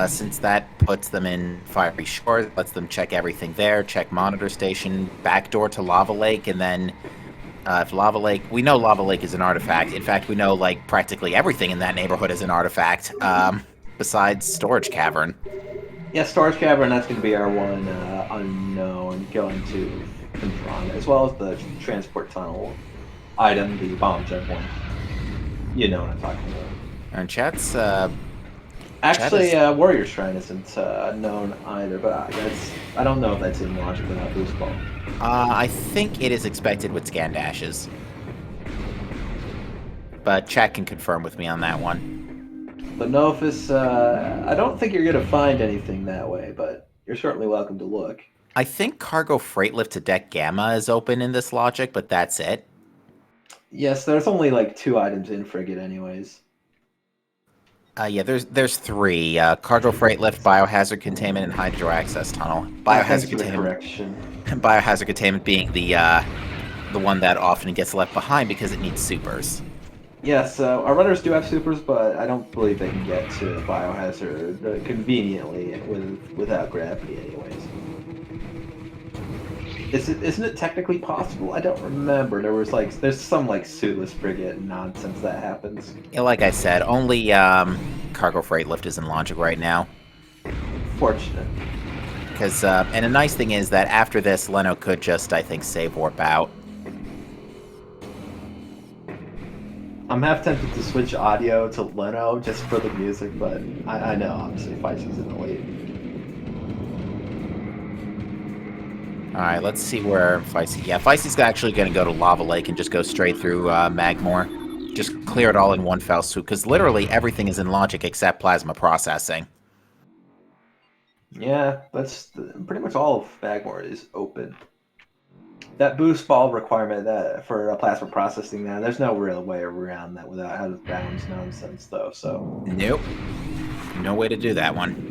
since that puts them in Fiery Shores, lets them check everything there, check Monitor Station, back door to Lava Lake, and then if Lava Lake... We know Lava Lake is an artifact. In fact, we know, like, practically everything in that neighborhood is an artifact, besides Storage Cavern. Yeah, Storage Cavern, that's going to be our one unknown going to confront, as well as the Transport Tunnel item, the bomb jet one. You know what I'm talking about. And chat's... Actually, Warrior Shrine isn't known either, but I don't know if that's in logic without Boost Ball. I think it is expected with scan dashes. But chat can confirm with me on that one. Lenophis, I don't think you're going to find anything that way, but you're certainly welcome to look. I think Cargo Freight Lift to Deck Gamma is open in this logic, but that's it. Yes, there's only like 2 items in Frigate anyways. Yeah, there's 3. Cargo Freight Lift, Biohazard Containment, and Hydro Access Tunnel. Biohazard Containment. Biohazard Containment being the one that often gets left behind because it needs supers. Yes, our runners do have supers, but I don't believe they can get to Biohazard conveniently without gravity anyways. Isn't it technically possible? I don't remember. There's some like suitless frigate nonsense that happens. Yeah, like I said, only Cargo Freight Lift is in logic right now. Fortunate. Because and a nice thing is that after this, Leno could just, I think, save warp out. I'm half tempted to switch audio to Leno just for the music, but I know obviously Fysi's in the lead. Alright, let's see where Fysi... Yeah, Fysi's actually going to go to Lava Lake and just go straight through Magmore. Just clear it all in one fell swoop, because literally everything is in logic except plasma processing. Yeah, that's pretty much all of Magmore is open. That boost ball requirement for plasma processing, there's no real way around that without out of bounds nonsense, though. So nope, no way to do that one.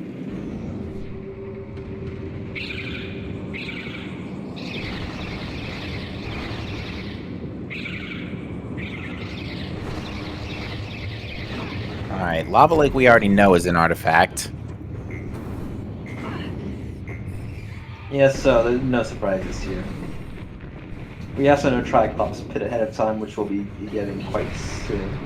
All right, Lava Lake we already know is an artifact. Yes, so there's no surprises here. We also know Triclops Pit ahead of time, which we'll be getting quite soon.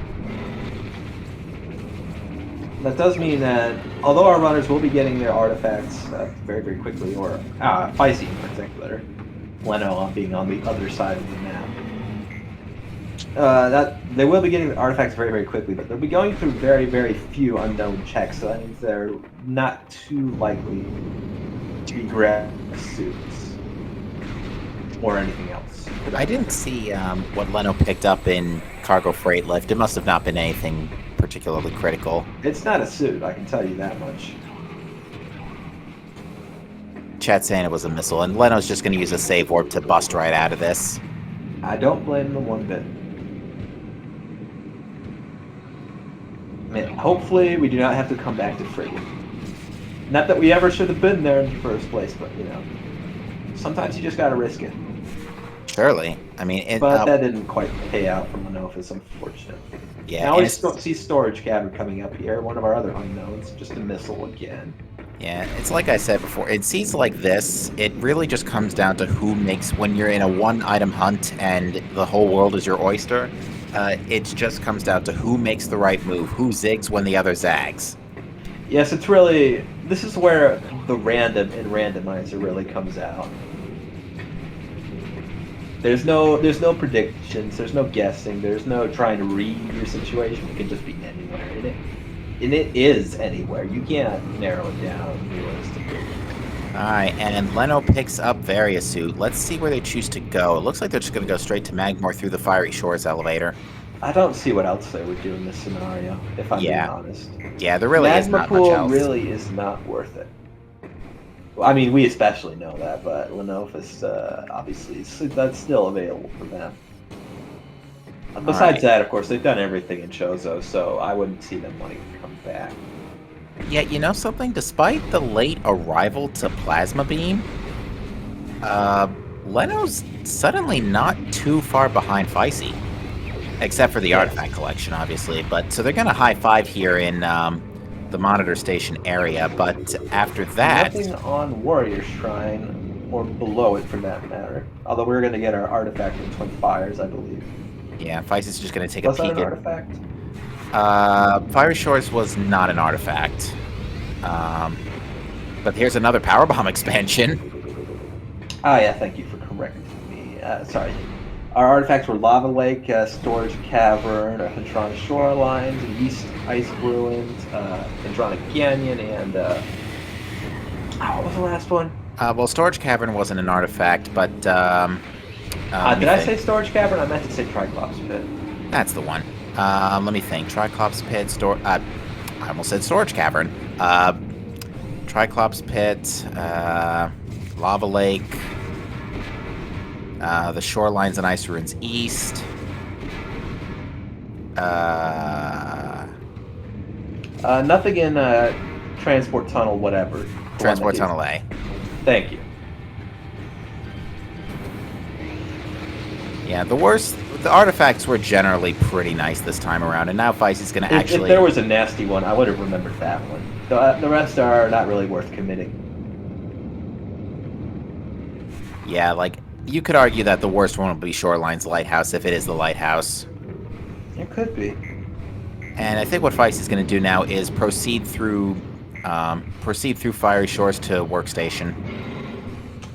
That does mean that, although our runners will be getting their artifacts very, very quickly, or Fysi in particular, Leno being on the other side of the map, that they will be getting the artifacts very, very quickly, but they'll be going through very, very few unknown checks, so that means they're not too likely to be grabbed suits or anything else. I didn't see what Leno picked up in Cargo Freight Lift. It must have not been anything particularly critical. It's not a suit, I can tell you that much. Chat's saying it was a missile, and Leno's just going to use a save warp to bust right out of this. I don't blame them one bit. Man, hopefully we do not have to come back to Frigate. Not that we ever should have been there in the first place, but, you know, sometimes you just gotta risk it. Surely. I mean... but that didn't quite pay out from Lenophis, unfortunately. Yeah. Now we see Storage Cavern coming up here, one of our other unknowns, just a missile again. Yeah, it's like I said before, in scenes like this, it really just comes down to who makes... When you're in a one-item hunt and the whole world is your oyster, it just comes down to who makes the right move, who zigs when the other zags. Yes, it's really... This is where the random in Randomizer really comes out. There's no predictions, there's no guessing, there's no trying to read your situation. It can just be anywhere. And it is anywhere. You can't narrow it down realistically. Alright, and Leno picks up Variasuit. Let's see where they choose to go. It looks like they're just going to go straight to Magmore through the Fiery Shores elevator. I don't see what else they would do in this scenario, if I'm being Yeah. honest. Yeah, there really is Magma not much Pool else. really is not worth it. Well, I mean, we especially know that, but Lenophis, obviously, that's still available for them. Besides Alright. that, of course, they've done everything in Chozo, so I wouldn't see them wanting to come back. Yeah, you know something? Despite the late arrival to Plasma Beam, Leno's suddenly not too far behind Fysi. Except for the Yes. artifact collection, obviously. But so they're going to high five here in the monitor station area. But after that, Nothing on Warrior Shrine, or below it for that matter. Although we're going to get our artifact in Twin Fires, I believe. yeah, Fysi's just going to take Was a that peek an at. artifact? Fiery Shores was not an artifact. But here's another power bomb expansion. Ah, yeah, thank you for correcting me. Sorry. Our artifacts were Lava Lake, Storage Cavern, Hadronic Shorelines, East Ice Ruins, Hadronic Canyon, and what was the last one? Well, Storage Cavern wasn't an artifact, but Did I say Storage Cavern? I meant to say Triclops Pit. that's the one. Let me think. Triclops Pit, I almost said Storage Cavern. Triclops Pit, Lava Lake, the Shorelines and Ice Ruins East. Nothing in Transport Tunnel, whatever. Transport Tunnel A. Thank you. Yeah, the artifacts were generally pretty nice this time around, and now Fysi's going to actually... If there was a nasty one, I would have remembered that one. The rest are not really worth committing. Yeah, like, you could argue that the worst one would be Shoreline's Lighthouse if it is the lighthouse. It could be. And I think what Fysi's going to do now is proceed through Fiery Shores to Workstation.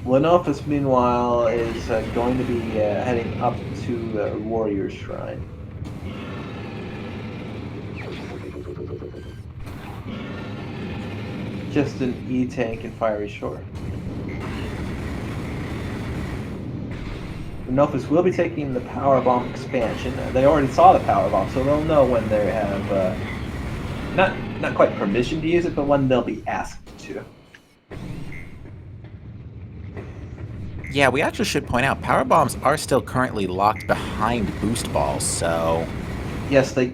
Lenophis, meanwhile, is going to be heading up to Warrior Shrine. Just an E-Tank and Fiery Shore. Lenophis will be taking the Power Bomb expansion. They already saw the Power Bomb, so they'll know when they have not quite permission to use it, but when they'll be asked to. Yeah, we actually should point out, power bombs are still currently locked behind boost balls, so... Yes, the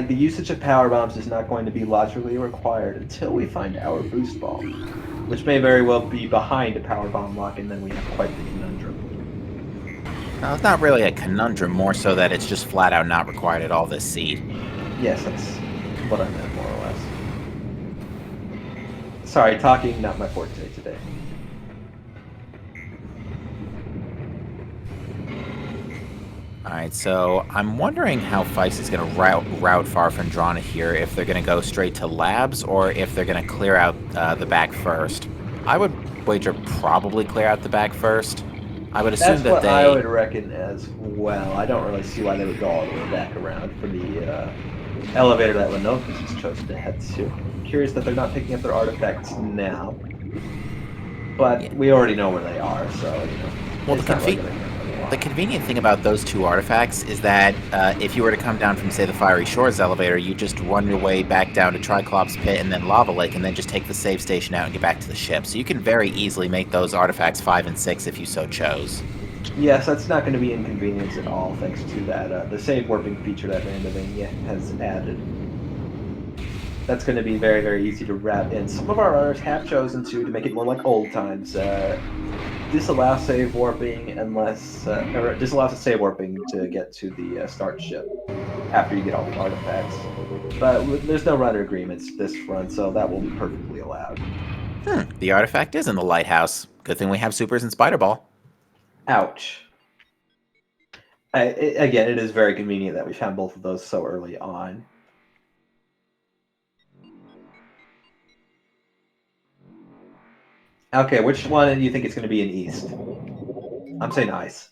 usage of power bombs is not going to be logically required until we find our boost ball, which may very well be behind a power bomb lock, and then we have quite the conundrum. No, it's not really a conundrum, more so that it's just flat out not required at all this seed. Yes, that's what I meant, more or less. Sorry, talking not my forte today. Alright, so I'm wondering how Fysi is going to route Far from Drana here, if they're going to go straight to labs, or if they're going to clear out the back first. I would wager probably clear out the back first. I would assume That's what that I would reckon as well. I don't really see why they would go all the way back around for the elevator that Lenophis has chosen to head to. I'm curious that they're not picking up their artifacts now. But Yeah. we already know where they are, so, you know. Well, it's not like they're gonna the convenient thing about those two artifacts is that if you were to come down from, say, the Fiery Shores elevator, you just run your way back down to Triclops Pit and then Lava Lake, and then just take the save station out and get back to the ship. So you can very easily make those artifacts 5 and 6 if you so chose. Yes, that's not going to be inconvenience at all, thanks to that the save warping feature that Randomizer has added. That's going to be very, very easy to wrap in. Some of our runners have chosen to make it more like old times. Disallow save warping unless, or disallows the save warping to get to the start ship after you get all the artifacts. But there's no runner agreements this run, so that will be perfectly allowed. The artifact is in the lighthouse. Good thing we have supers and Spider Ball. Ouch. Again, it is very convenient that we found both of those so early on. Okay, which one do you think it's going to be in East? I'm saying ice.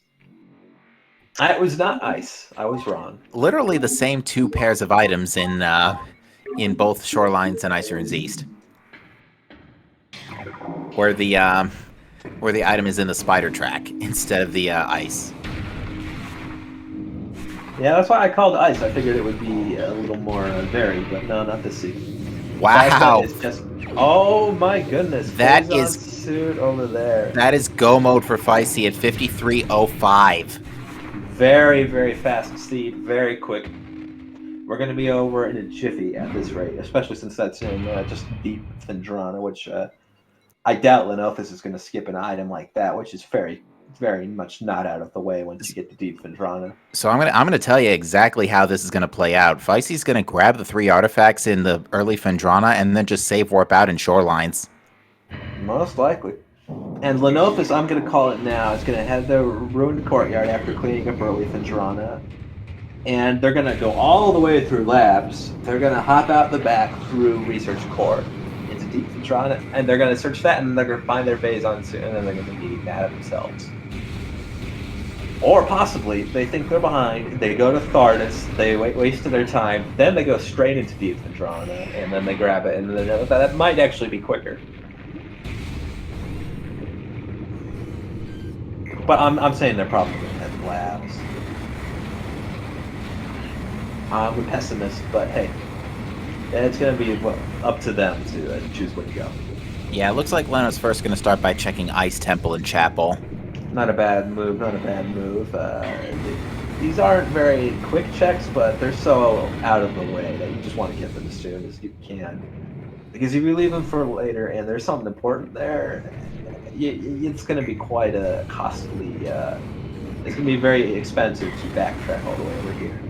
It was not ice. I was wrong. Literally the same two pairs of items in both Shorelines and Ice Ruins East. Where the item is in the spider track instead of the ice. Yeah, that's why I called ice. I figured it would be a little more varied, but no, not this seed. Plasma Wow, is just. Oh my goodness, that Phazon is suit over there. go mode for Fysi at 53:05. Very, very fast seed, very quick. We're going to be over in a jiffy at this rate, especially since that's in just deep Phendrana, which I doubt Lenophis is going to skip an item like that, which is very, very much not out of the way once you get to deep Phendrana. So I'm gonna tell you exactly how this is gonna play out. Fysi's gonna grab the 3 artifacts in the early Phendrana and then just save warp out in shorelines. Most likely. And Lenophis, I'm going to call it now, is going to head the ruined courtyard after cleaning up early Phendrana. And they're going to go all the way through labs. They're going to hop out the back through research core into deep Phendrana, and they're going to search that, and they're going to find their Phazon suit, and then they're going to be mad at themselves. Or possibly, they think they're behind, they go to Thardus, they waste their time, then they go straight into deep Phendrana, and then they grab it, and then that might actually be quicker. But I'm saying they're probably going to head labs. I'm a pessimist, but hey, it's going to be up to them to choose where to go. Yeah, it looks like Leno's first going to start by checking Ice Temple and Chapel. Not a bad move, not a bad move. These aren't very quick checks, but they're so out of the way that you just want to get them as soon as you can. Because if you leave them for later and there's something important there, it's going to be quite a costly, it's going to be very expensive to backtrack all the way over here.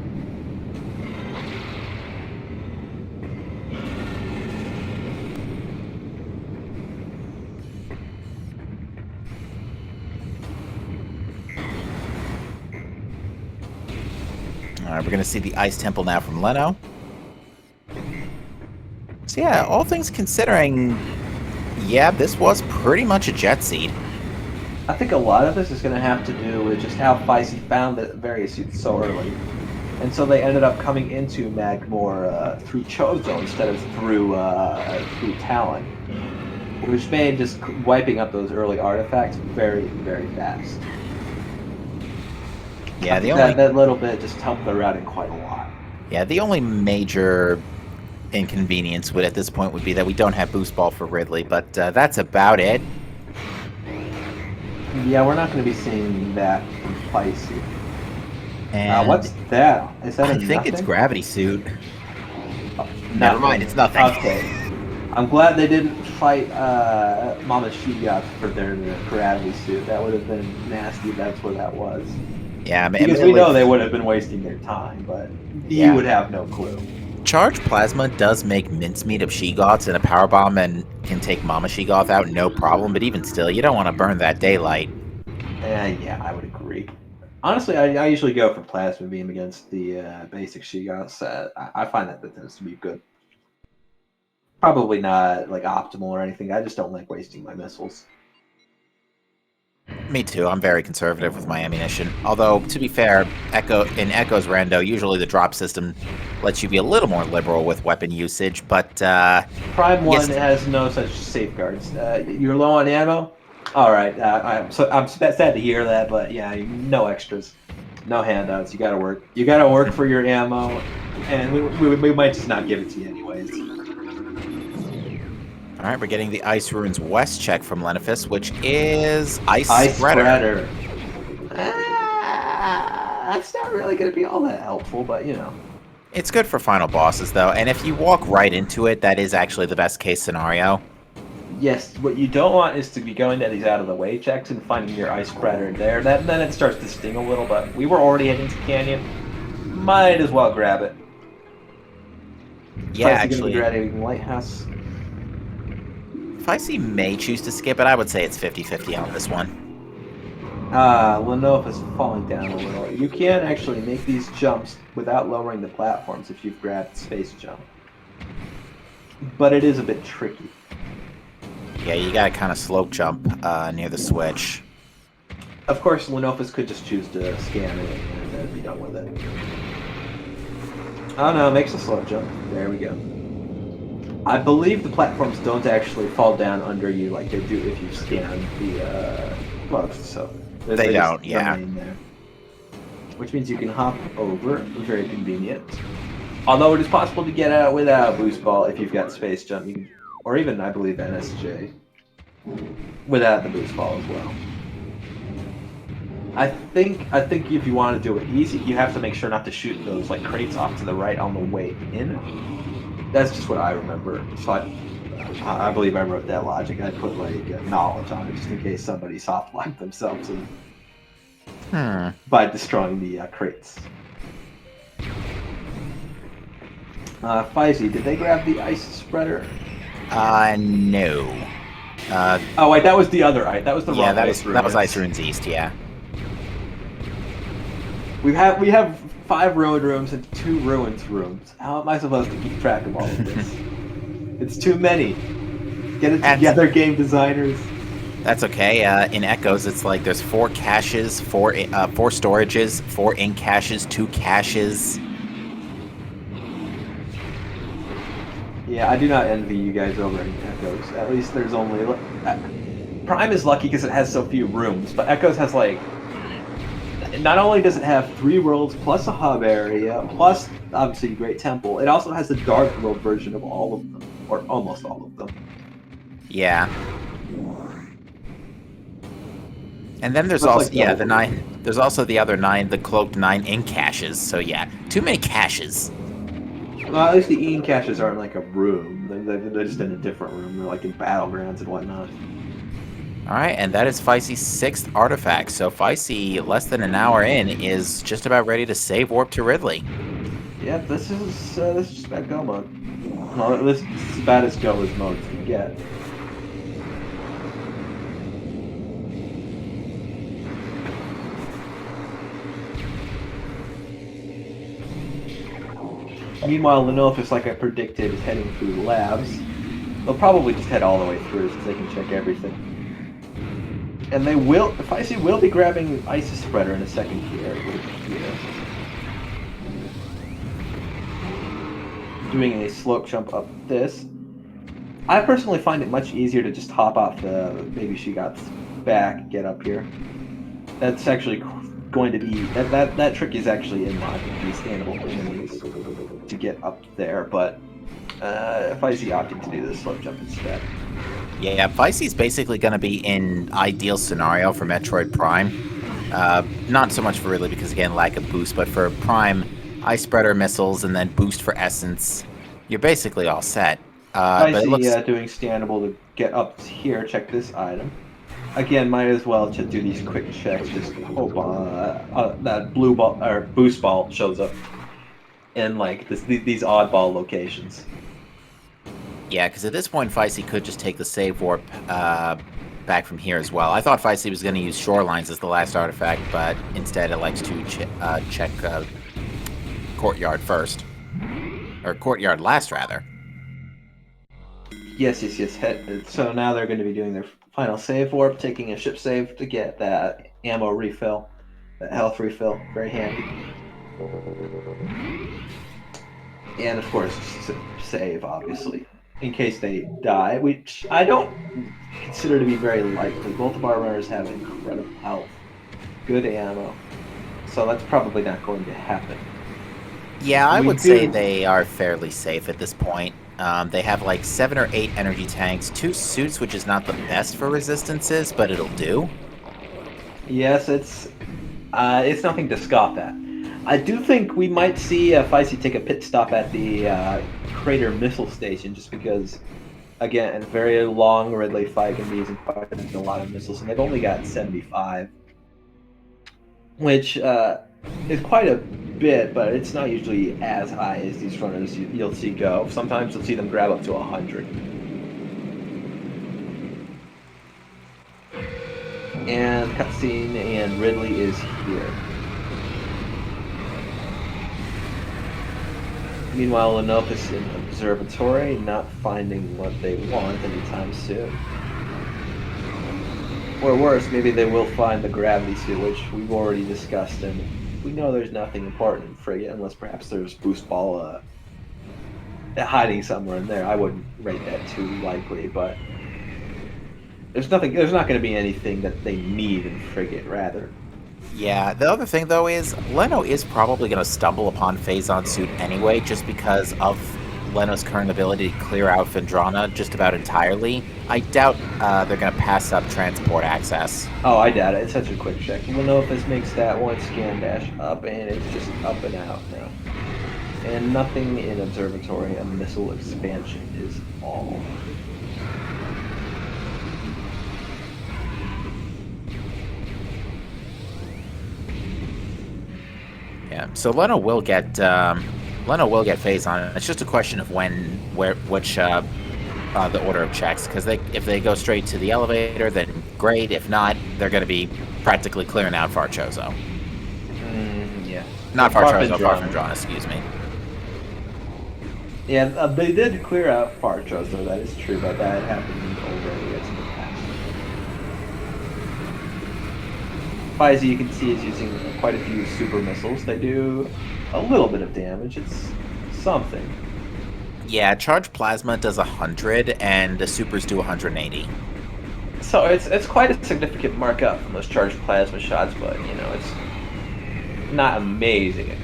Alright, we're going to see the Ice Temple now from Leno. So yeah, all things considering, yeah, this was pretty much a jet seed. I think a lot of this is going to have to do with just how Fysi found the various suits so early. And so they ended up coming into Magmor through Chozo instead of through Talon. Which made just wiping up those early artifacts very, very fast. Yeah, that little bit just helped the routing quite a lot. Yeah, the only major inconvenience at this point would be that we don't have Boost Ball for Ridley, but that's about it. Yeah, we're not going to be seeing that from Fysi. And what's that? Is that I think nothing? it's Gravity Suit. Oh, Never mind, it's nothing. Okay. I'm glad they didn't fight Mama Shiga for their Gravity Suit. That would have been nasty if that's what that was. Yeah, because we know they would have been wasting their time, but you would have no clue. Charged Plasma does make mincemeat of Sheegoths, and a Power Bomb and can take Mama Sheegoth out no problem, but even still, you don't want to burn that daylight. Yeah, I would agree. Honestly, I usually go for Plasma Beam against the basic Sheegoths. I find that tends to be good. Probably not like optimal or anything. I just don't like wasting my missiles. Me too. I'm very conservative with my ammunition. Although, to be fair, in Echo's Rando, usually the drop system lets you be a little more liberal with weapon usage, but... Prime 1 has no such safeguards. You're low on ammo? Alright, I'm sad to hear that, but yeah, no extras. No handouts. You gotta work. You gotta work for your ammo, and we might just not give it to you anyways. Alright, we're getting the Ice Ruins West check from Lenophis, which is Ice Spreader. That's not really going to be all that helpful, but you know. It's good for final bosses, though, and if you walk right into it, that is actually the best case scenario. Yes, what you don't want is to be going to these out-of-the-way checks and finding your Ice Spreader there. Then it starts to sting a little, but we were already heading to Canyon. Might as well grab it. Yeah, actually... grabbing Lighthouse. Fysi may choose to skip it. I would say it's 50-50 on this one. Lenophis is falling down a little. You can actually make these jumps without lowering the platforms if you've grabbed Space Jump. But it is a bit tricky. Yeah, you gotta kind of slope jump near the switch. Of course, Lenophis could just choose to scan it and be done with it. Oh no, it makes a slope jump. There we go. I believe the platforms don't actually fall down under you like they do if you scan the bugs, so... They don't, yeah. There. which means you can hop over. Very convenient. Although it is possible to get out without Boost Ball if you've got Space Jump, or even, I believe, NSJ, without the Boost Ball as well. I think if you want to do it easy, you have to make sure not to shoot those like crates off to the right on the way in. That's just what I remember. So I believe I wrote that logic. I put like knowledge on it just in case somebody soft locked themselves in by destroying the crates. Fysi, did they grab the ice spreader? No. Oh wait, that was the other ice. That was the wrong that ice. That was Ice Ruins East. Yeah. We have 5 road rooms and 2 ruins rooms. How am I supposed to keep track of all of this? It's too many. Get it together, game designers. That's okay. In Echoes, it's like there's 4 caches, 4 storages, 4 ink caches, 2 caches. Yeah, I do not envy you guys over in Echoes. At least there's only... Prime is lucky because it has so few rooms, but Echoes has like... Not only does it have 3 worlds, plus a hub area, plus, obviously, Great Temple, it also has the Dark World version of all of them. Or almost all of them. Yeah. And then there's also, like the 9... There's also the other 9, the Cloaked 9 ink caches. So yeah, too many caches. Well, at least the ink caches aren't like a room. They're just in a different room. They're like in battlegrounds and whatnot. Alright, and that is Fysi's 6th artifact. So Fysi, less than an hour in, is just about ready to save warp to Ridley. Yeah, this is just about go mode. Well, this is about as go as mode can get. Meanwhile, Lenophis, like I predicted, is heading through the labs. They'll probably just head all the way through so they can check everything. And they will, Fysi will be grabbing Ice Spreader in a second here. Doing a slope jump up this. I personally find it much easier to just hop off the Baby She Got's back, get up here. That's actually going to be, that trick is actually in mod, these standable enemies to get up there, but Fysi opted to do the slope jump instead. Yeah, Fysi's basically going to be in ideal scenario for Metroid Prime. Not so much for Ridley because, again, lack of boost, but for Prime, Ice Spreader missiles and then boost for Essence. You're basically all set. Fysi doing standable to get up here, check this item. Again, might as well to do these quick checks, just hope that blue ball or boost ball shows up in like these oddball locations. Yeah, because at this point, Fysi could just take the save warp back from here as well. I thought Fysi was going to use Shorelines as the last artifact, but instead it likes to check Courtyard first. Or Courtyard last, rather. Yes. So now they're going to be doing their final save warp, taking a ship save to get that ammo refill, that health refill. Very handy. And of course, save, obviously, in case they die, which I don't consider to be very likely. Both of our runners have incredible health, good ammo, so that's probably not going to happen. Yeah, I would say they are fairly safe at this point. They have like 7 or 8 energy tanks, 2 suits, which is not the best for resistances, but it'll do. Yes, it's nothing to scoff at. I do think we might see Fysi take a pit stop at the Crater Missile Station, just because, again, a very long Ridley fight can be using quite a lot of missiles, and they've only got 75, which is quite a bit, but it's not usually as high as these runners you'll see go. Sometimes you'll see them grab up to 100. And cutscene, and Ridley is here. Meanwhile, Lenophis in Observatory, not finding what they want anytime soon. Or worse, maybe they will find the gravity suit, which we've already discussed, and we know there's nothing important in Frigate, unless perhaps there's Boost Ball hiding somewhere in there. I wouldn't rate that too likely, but there's not going to be anything that they need in Frigate, rather. Yeah, the other thing though is Leno is probably going to stumble upon Phazon suit anyway, just because of Leno's current ability to clear out Phendrana just about entirely. I doubt they're going to pass up transport access. Oh, I doubt it. It's such a quick check. Lenophis makes that one scan dash up, and it's just up and out now. And nothing in Observatory. A missile expansion is all. Yeah, so Leno will get Phazon. It's just a question of which the order of checks. Because if they go straight to the elevator, then great. If not, they're going to be practically clearing out Farchozo. Yeah. Not Farchozo, Farfendrana, excuse me. Yeah, they did clear out Farchozo, that is true, but that happened already as in the past. Fysi, you can see, is using quite a few super missiles. They do a little bit of damage. It's something. Yeah, charged plasma does 100, and the supers do 180. So it's quite a significant markup from those charged plasma shots, but you know it's not amazing.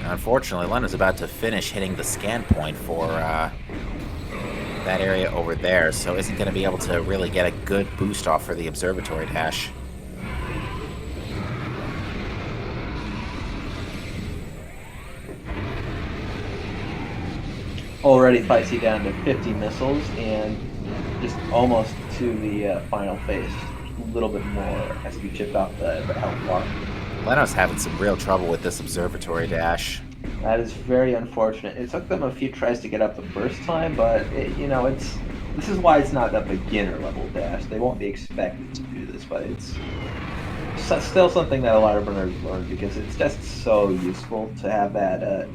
Unfortunately, Leno's about to finish hitting the scan point for that area over there, so isn't going to be able to really get a good boost off for the observatory dash. Already Fysi down to 50 missiles and just almost to the final phase. Just a little bit more as we chipped off the health bar. Leno's having some real trouble with this observatory dash. That is very unfortunate. It took them a few tries to get up the first time, but this is why it's not a beginner level dash. They won't be expected to do this, but it's still something that a lot of runners learn because it's just so useful to have that.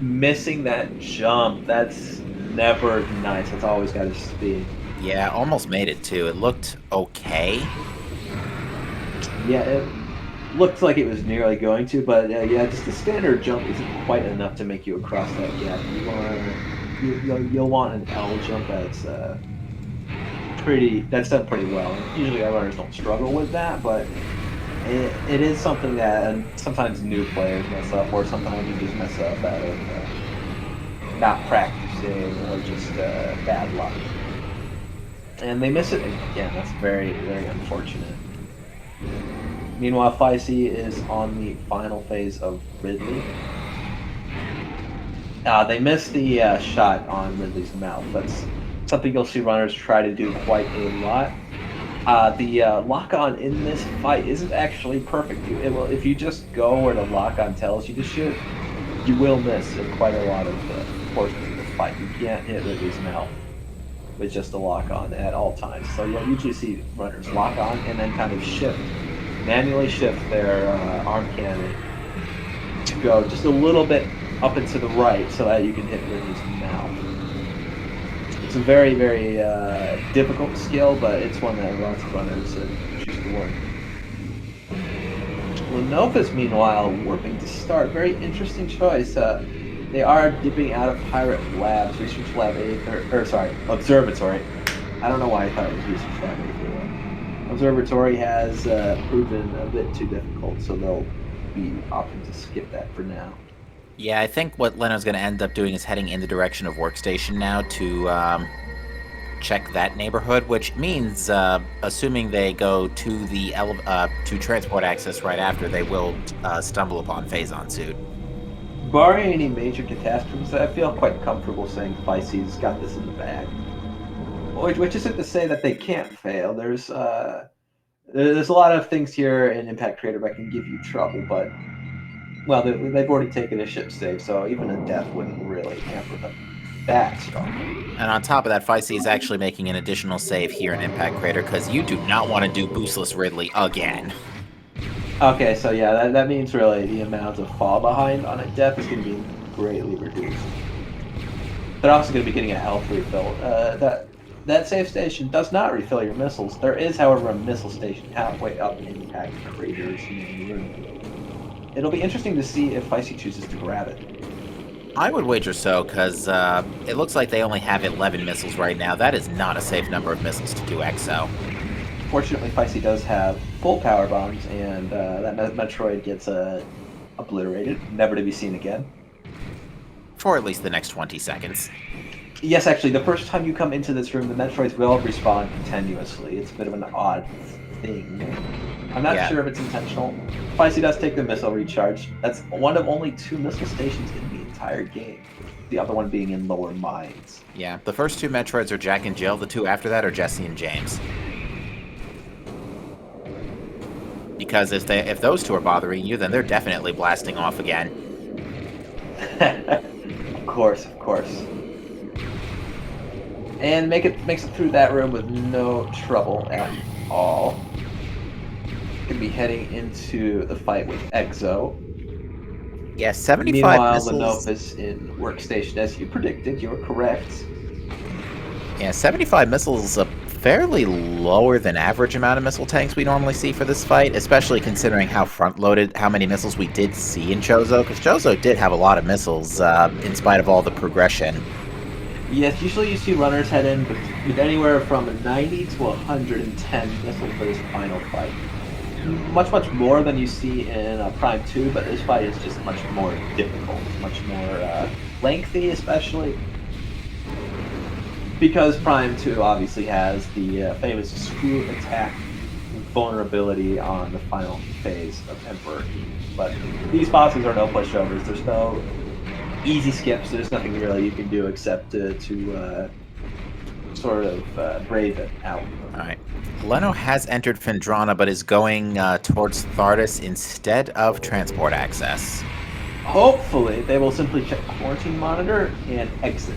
Missing that jump. That's never nice. It's always got to speed. Yeah, almost made it too. It looked okay. Yeah, it looked like it was nearly going to, but yeah, just the standard jump isn't quite enough to make you across that gap. You'll want an L jump that's done pretty well. Usually our runners don't struggle with that, but it is something that sometimes new players mess up, or sometimes you just mess up out of not practicing or just bad luck. And they miss it again. That's very, very unfortunate. Meanwhile, Fysi is on the final phase of Ridley. They missed the shot on Ridley's mouth. That's something you'll see runners try to do quite a lot. The lock-on in this fight isn't actually perfect. If you just go where the lock-on tells you to shoot, you will miss in quite a lot of portions of the fight. You can't hit Ridley's mouth with just a lock-on at all times. So you'll usually see runners lock on and then kind of manually shift their arm cannon to go just a little bit up and to the right so that you can hit Ridley's mouth. It's a very, very difficult skill, but it's one that lots of runners choose to learn. Lenophis, meanwhile, warping to start. Very interesting choice. They are dipping out of Pirate Labs, Research Lab 8, Observatory. I don't know why I thought it was Research Lab 8. Observatory has proven a bit too difficult, so they'll be opting to skip that for now. Yeah, I think what Leno's going to end up doing is heading in the direction of Workstation now to check that neighborhood, which means, assuming they go to the to transport access right after, they will stumble upon Phazon suit. Barring any major catastrophes, I feel quite comfortable saying Fysi's got this in the bag. Which isn't to say that they can't fail. There's a lot of things here in Impact Creator that can give you trouble, but well, they've already taken a ship save, so even a death wouldn't really hamper them that strong. And on top of that, Fysi is actually making an additional save here in Impact Creator because you do not want to do boostless Ridley again. Okay, so yeah, that means really the amount of fall behind on a death is going to be greatly reduced. They're also going to be getting a health refill. That save station does not refill your missiles. There is, however, a missile station halfway up in Impact Creator's main room. It'll be interesting to see if Fysi chooses to grab it. I would wager so, because it looks like they only have 11 missiles right now. That is not a safe number of missiles to do EXO. Fortunately, Fysi does have full power bombs, and that Metroid gets obliterated, never to be seen again. For at least the next 20 seconds. Yes, actually, the first time you come into this room, the Metroids will respawn continuously. It's a bit of an odd thing. I'm not sure if it's intentional. Fysi does take the missile recharge. That's one of only 2 missile stations in the entire game. The other one being in lower mines. Yeah, the first 2 Metroids are Jack and Jill. The 2 after that are Jesse and James. Because if those 2 are bothering you, then they're definitely blasting off again. Of course. And makes it through that room with no trouble at all. Gonna be heading into the fight with Exo. Yeah, 75 Meanwhile, missiles. Lenophis in workstation, as you predicted. You were correct. Yeah, 75 missiles is a fairly lower than average amount of missile tanks we normally see for this fight, especially considering how front-loaded, how many missiles we did see in Chozo, because Chozo did have a lot of missiles in spite of all the progression. Yes, usually you see runners head in with anywhere from 90 to 110 missiles for this final fight. Much more than you see in Prime 2, but this fight is just much more difficult, much more lengthy, especially because Prime 2 obviously has the famous screw attack vulnerability on the final phase of Emperor E. But these bosses are no pushovers. There's no easy skips. There's nothing really you can do except to sort of brave it out. All right. Leno has entered Phendrana, but is going towards Thardis instead of transport access. Hopefully, they will simply check the quarantine monitor and exit.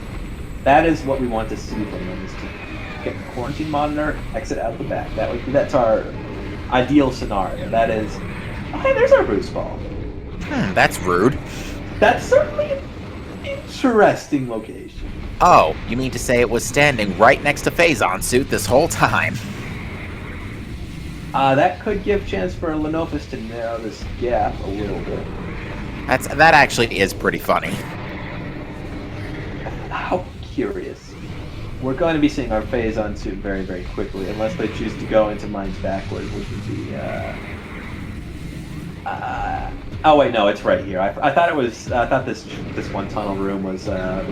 That is what we want to see from them, is to get the quarantine monitor, exit out the back. That's our ideal scenario. That is, oh, hey, there's our boost ball. That's rude. That's certainly an interesting location. Oh, you mean to say it was standing right next to Phazon suit this whole time? That could give chance for Lenophis to narrow this gap a little bit. That actually is pretty funny. How curious. We're going to be seeing our Phazon suit very, very quickly, unless they choose to go into mines backwards, which would be, oh wait, no, it's right here. I thought it was. I thought this one tunnel room was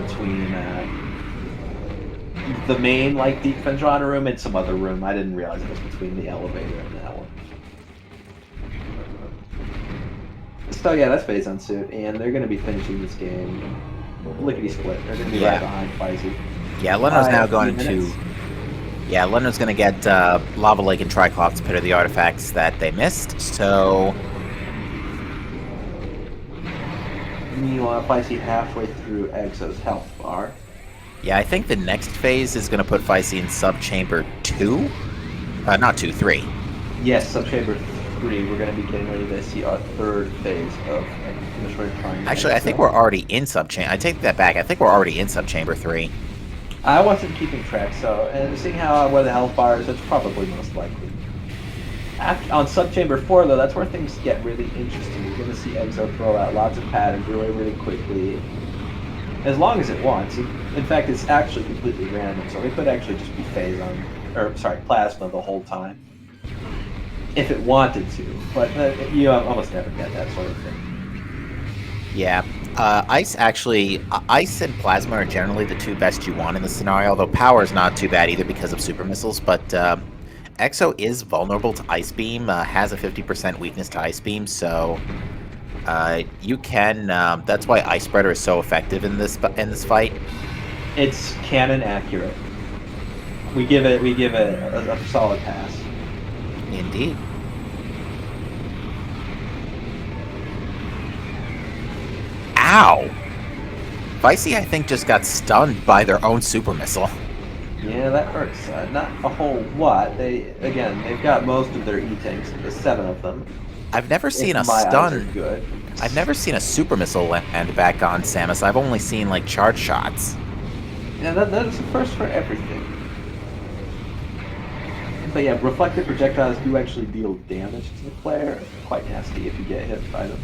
between the main deep Phendrana room and some other room. I didn't realize it was between the elevator and that one. So yeah, that's Phazon suit, and they're going to be finishing this game lickety split. They're going to be right behind Fysi. Yeah, Leno's now going to. Yeah, Leno's going to get Lava Lake and Triclops Pit of the artifacts that they missed. So. Meanwhile, Fysi halfway through Exo's health bar. Yeah, I think the next phase is going to put Fysi in Subchamber 2? Not 2, 3. Yes, Subchamber 3. We're going to be getting ready to see our 3rd phase of Metroid Prime. Actually, I think we're already in Subchamber. I take that back. I think we're already in Subchamber 3. I wasn't keeping track, and seeing where the health bar is, it's probably most likely. On Subchamber 4, though, that's where things get really interesting. You're going to see Exo throw out lots of patterns really, really quickly. As long as it wants. In fact, it's actually completely random, so it could actually just be Plasma the whole time. If it wanted to. But you almost never get that sort of thing. Yeah. Ice and Plasma are generally the 2 best you want in this scenario, although Power is not too bad either because of Super Missiles, but Exo is vulnerable to Ice Beam, has a 50% weakness to Ice Beam, so you can. That's why Ice Spreader is so effective in this fight. It's canon accurate. We give it a solid pass. Indeed. Ow! Fysi, I think, just got stunned by their own super missile. Yeah, that hurts. Not a whole lot. They've got most of their E-tanks, the 7 of them. I've never seen a stun. Good. I've never seen a super missile land back on Samus. I've only seen charge shots. Yeah, that is the first for everything. But yeah, reflected projectiles do actually deal damage to the player. Quite nasty if you get hit by them.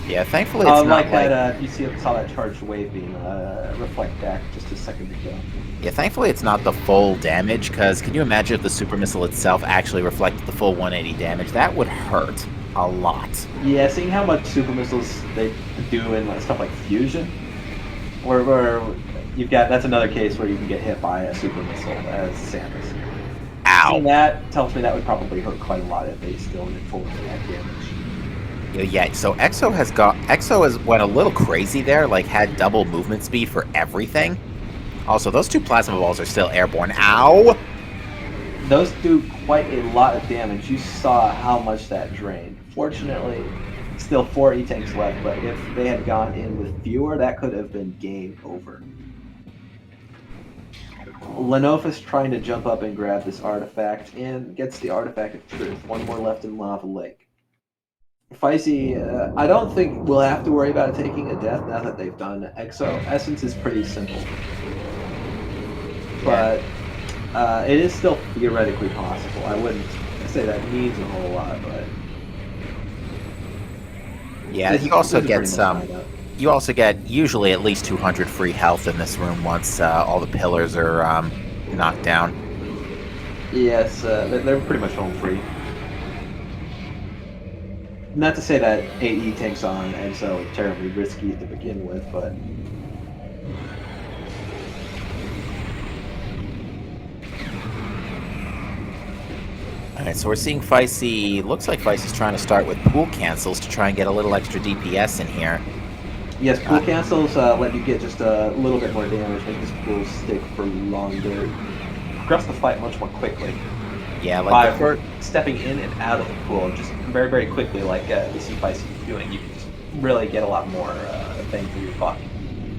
Yeah, thankfully it's not Like like... that, you saw that charged wave beam reflect back just a second ago. Yeah, thankfully it's not the full damage, because can you imagine if the super missile itself actually reflected the full 180 damage? That would hurt a lot. Yeah, seeing how much super missiles they do in like, stuff like fusion, where you've got that's another case where you can get hit by a super missile as Samus. Seeing Ow. that tells me that would probably hurt quite a lot if they still did full attack damage. Yeah, so Exo has went a little crazy there, like had double movement speed for everything. Also, those two plasma balls are still airborne. Ow! Those do quite a lot of damage. You saw how much that drained. Fortunately, still 4 E-tanks left, but if they had gone in with fewer, that could have been game over. Lenophis trying to jump up and grab this artifact and gets the artifact of truth. One more left in Lava Lake. Fysi, I don't think we'll have to worry about taking a death now that they've done Exo. Essence is pretty simple. But it is still theoretically possible. I wouldn't say that means a whole lot, but... Yeah, you also get some... You also get usually at least 200 free health in this room once all the pillars are knocked down. Yes, they're pretty much home free. Not to say that 8 E-tanks on Exo is terribly risky to begin with, but... Alright, so we're seeing Fysi... Looks like Fysi's trying to start with pool cancels to try and get a little extra DPS in here. Yes, pool cancels let you get just a little bit more damage, make this pool stick for longer. Progress the fight much more quickly. Yeah, like by stepping in and out of the pool just very, very quickly, like we see Fysi doing. You can just really get a lot more bang for your buck.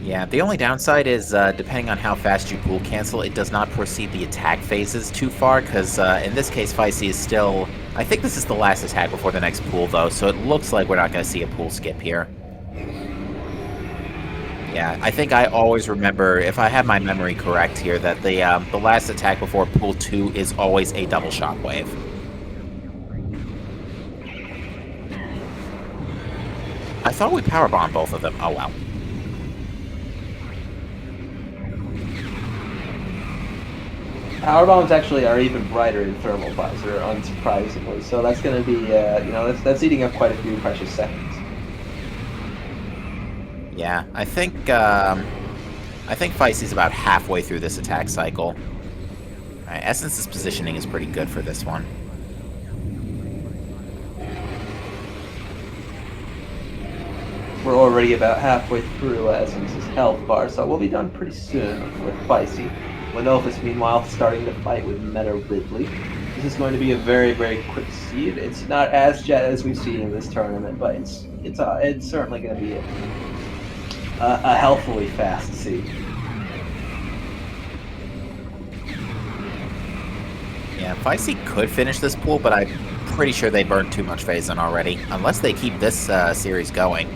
Yeah, the only downside is, depending on how fast you pool cancel, it does not proceed the attack phases too far, because in this case, Fysi is still... I think this is the last attack before the next pool, though, so it looks like we're not going to see a pool skip here. Yeah, I think I always remember, if I have my memory correct here, that the last attack before pool 2 is always a double shockwave. I thought we powerbombed both of them. Oh well. Power bombs actually are even brighter in thermal visor, unsurprisingly. So that's going to be, that's eating up quite a few precious seconds. Yeah, I think Fysi's about halfway through this attack cycle. Alright, Essence's positioning is pretty good for this one. We're already about halfway through Essence's health bar, so we'll be done pretty soon with Fysi. Lenophis, meanwhile, starting to fight with Meta Ridley. This is going to be a very, very quick seed. It's not as jet as we've seen in this tournament, but it's certainly going to be a healthily fast seed. Yeah, Fysi could finish this pool, but I'm pretty sure they burned too much Phazon already, unless they keep this series going.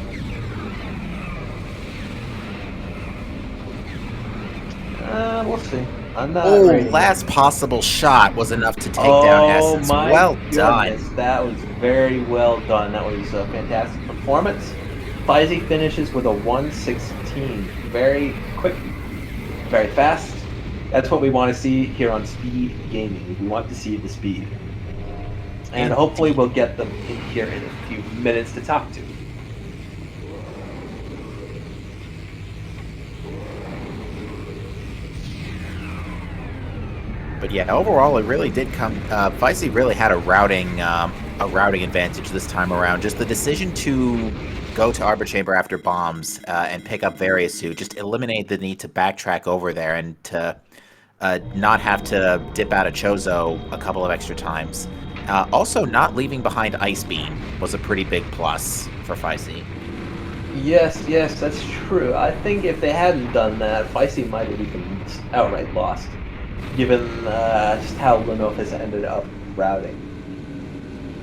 We'll see. Last possible shot was enough to take down Essence. Well done. That was very well done. That was a fantastic performance. Fysi finishes with a 116. Very quick, very fast. That's what we want to see here on Speed Gaming. We want to see the speed. And hopefully we'll get them in here in a few minutes to talk to. But yeah, overall, it really did come. Fysi really had a routing advantage this time around. Just the decision to go to Arbor Chamber after bombs and pick up Various just eliminated the need to backtrack over there and to not have to dip out of Chozo a couple of extra times. Also, not leaving behind Ice Beam was a pretty big plus for Fysi. Yes, that's true. I think if they hadn't done that, Fysi might have even outright lost, given just how Lenophis ended up routing.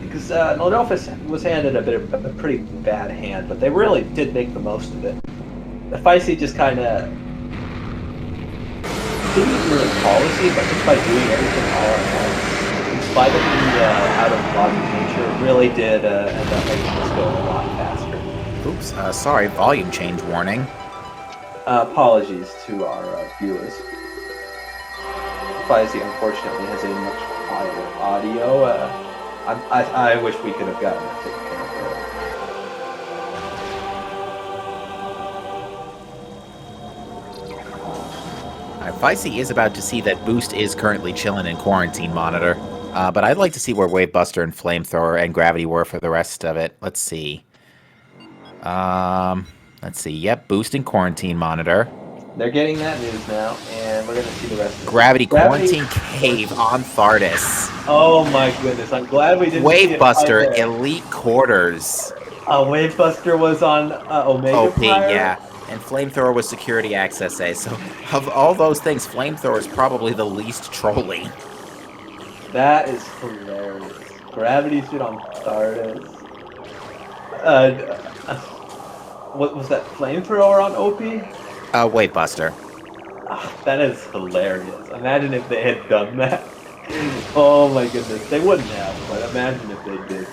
Because Lenophis was handed a pretty bad hand, but they really did make the most of it. The Fysi just kind of didn't really policy, but just by doing everything all at once, in spite of the out-of-logic nature, it really did end up making this go a lot faster. Oops, sorry, volume change warning. Apologies to our viewers. Fysi unfortunately has a much higher audio. I wish we could have gotten that taken care of earlier. Fysi is about to see that Boost is currently chilling in Quarantine Monitor. But I'd like to see where Wavebuster and Flamethrower and Gravity were for the rest of it. Let's see. Let's see. Yep, Boost and Quarantine Monitor. They're getting that news now, and we're going to see the rest of it. Gravity Quarantine Cave on Thardis. Oh my goodness, I'm glad we didn't Wavebuster see it Elite Quarters. Wavebuster was on Omega OP, prior? yeah. And Flamethrower was Security Access A. So, of all those things, Flamethrower is probably the least trolly. That is hilarious. Gravity shit on Stardust. What was that? Flamethrower on OP? Wavebuster. That is hilarious. Imagine if they had done that. Oh my goodness. They wouldn't have, but imagine if they did.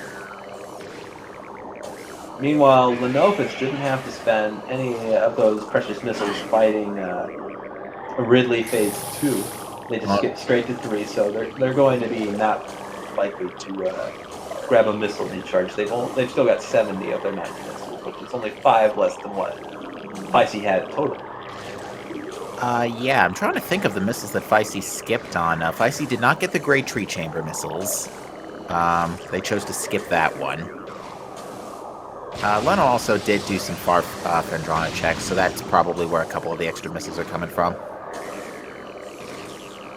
Meanwhile, Lenophis didn't have to spend any of those precious missiles fighting Ridley Phase 2. They just skipped straight to 3, so they're going to be not likely to grab a missile recharge. They've still got 70 of their 90 missiles, which is only 5 less than what Fysi had total. Yeah, I'm trying to think of the missiles that Fysi skipped on. Fysi did not get the Great Tree Chamber missiles. They chose to skip that one. Leno also did do some far Fendrana checks, so that's probably where a couple of the extra missiles are coming from.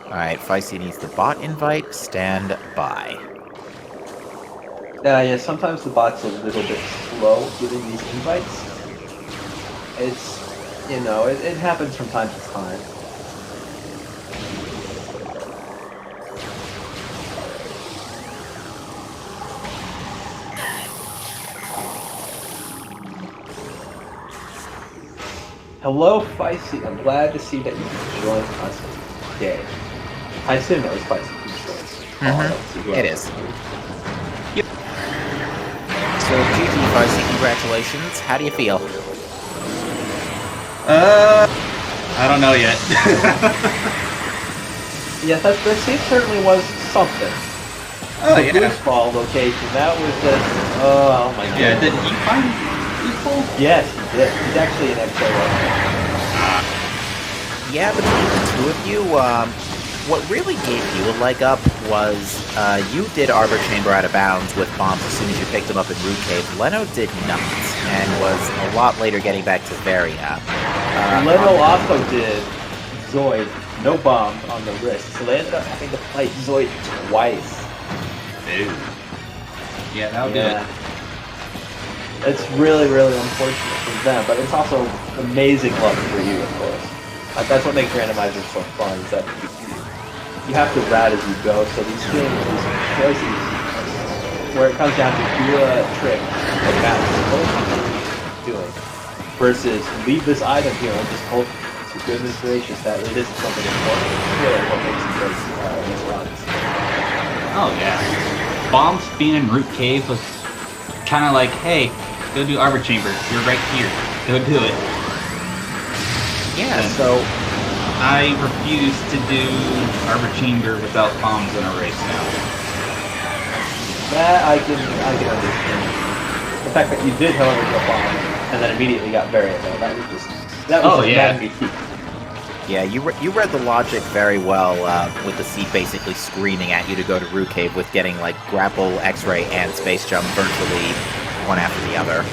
Alright, Fysi needs the bot invite. Stand by. Yeah, sometimes the bot's a little bit slow giving these invites. It's, it happens from time to time. Hello, Fysi. I'm glad to see that you can join us today. I assume that was Fysi who joined. It is. Yep. So, GG, Fysi, congratulations. How do you feel? I don't know yet. Yeah, that scene certainly was something. Oh, the yeah. Goose Ball location, that was just, oh my god. Yeah, did he find Gooseball? Yes, he did. He's actually an XO right Yeah, between the two of you, what really gave you a leg up was you did Arbor Chamber out of bounds with bombs as soon as you picked them up in Root Cave. Leno did not, and was a lot later getting back to Varia. Leno also did Zoid, no bombs on the wrist, so they ended up having to fight Zoid twice. Dude. Yeah, that'll do it. It's really, really unfortunate for them, but it's also amazing luck for you, of course. That's what makes Randomizer so fun, is that you have to rat as you go, so these games, these choices, where it comes down to do a trick, or balance, what are you doing, versus leave this item here and just hope to goodness gracious that it isn't something important. It's really what makes you great these runs. Oh, yeah. Bombs being in Root Cave was kind of like, hey, go do Arbor Chamber. You're right here. Go do it. Yeah, And so I refuse to do Arbor Chamber without bombs in a race now. That I can understand. The fact that you did, however, get a bomb and then immediately got buried, though, that was just madly key. yeah, you read the logic very well with the seat basically screaming at you to go to Root Cave with getting like grapple, X-ray, and space jump virtually one after the other.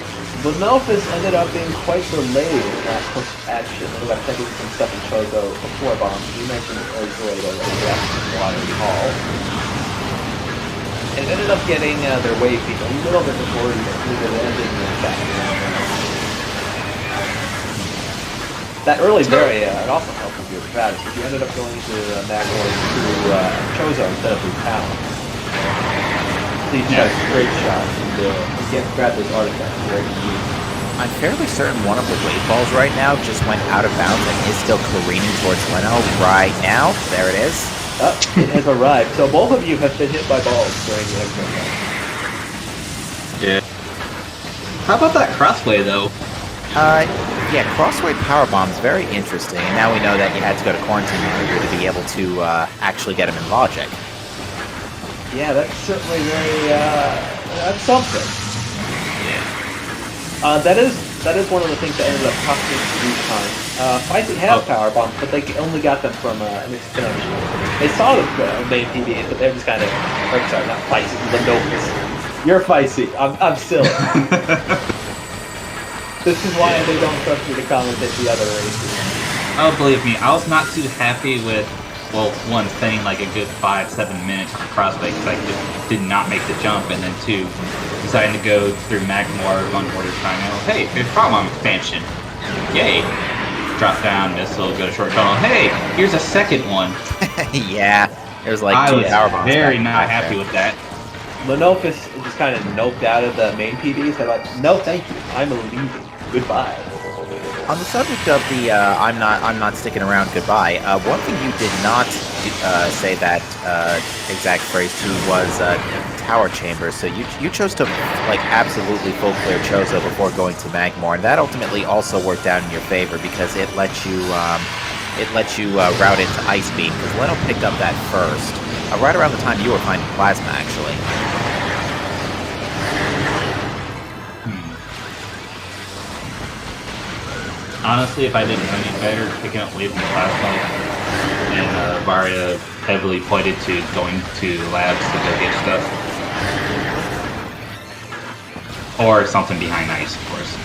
Lenophis ended up being quite delayed in that push action. We got taking some stuff in Chozo before bombs. You mentioned Zoid already, yeah, Watery Hall. And ended up getting their wave beat a little bit before it ended in fact. That early Varia, it also helped with your strategy. You ended up going to Magor through Chozo instead of through town. So you just got a straight shot and grab those artifacts very easy. I'm fairly certain one of the wave balls right now just went out of bounds and is still careening towards Leno right now. There it is. It has arrived. So both of you have been hit by balls during the extra round. Yeah. How about that crossway, though? Yeah, crossway power bombs, very interesting. And now we know that you had to go to quarantine manager to be able to actually get them in logic. Yeah, that's certainly very, that's something. That is one of the things that ended up costing us each time. Fysi has power bombs, but they only got them from an experiment. They saw the main PBs, but they're just kind of, or sorry, not Fysi, Lenophis. You're Fysi. I'm silly. This is why they don't trust me to commentate the other races. Oh, believe me, I was not too happy with, well, one, spending like a good 5-7 minutes on Crossway because I just did not make the jump, and then two, deciding to go through Magmore on Order Triangle. Hey, there's power bomb expansion. Yay. Drop down, missile, go to short tunnel. Hey, here's a second one. Yeah, there's like I two was power bombs. very not happy with that. Lenophis just kind of noped out of the main PBs. They're like, no, thank you. I'm leaving. Goodbye. On the subject of the I'm not sticking around goodbye, one thing you did not say that exact phrase to was tower chambers. So you chose to like absolutely full clear Chozo before going to Magmore, and that ultimately also worked out in your favor because it let you route into Ice Beam because Leno picked up that first, right around the time you were finding Plasma actually. Honestly, if I didn't know any better, picking up Wave in the Plasma, and Varia heavily pointed to going to labs to go get stuff. Or something behind ice, of course.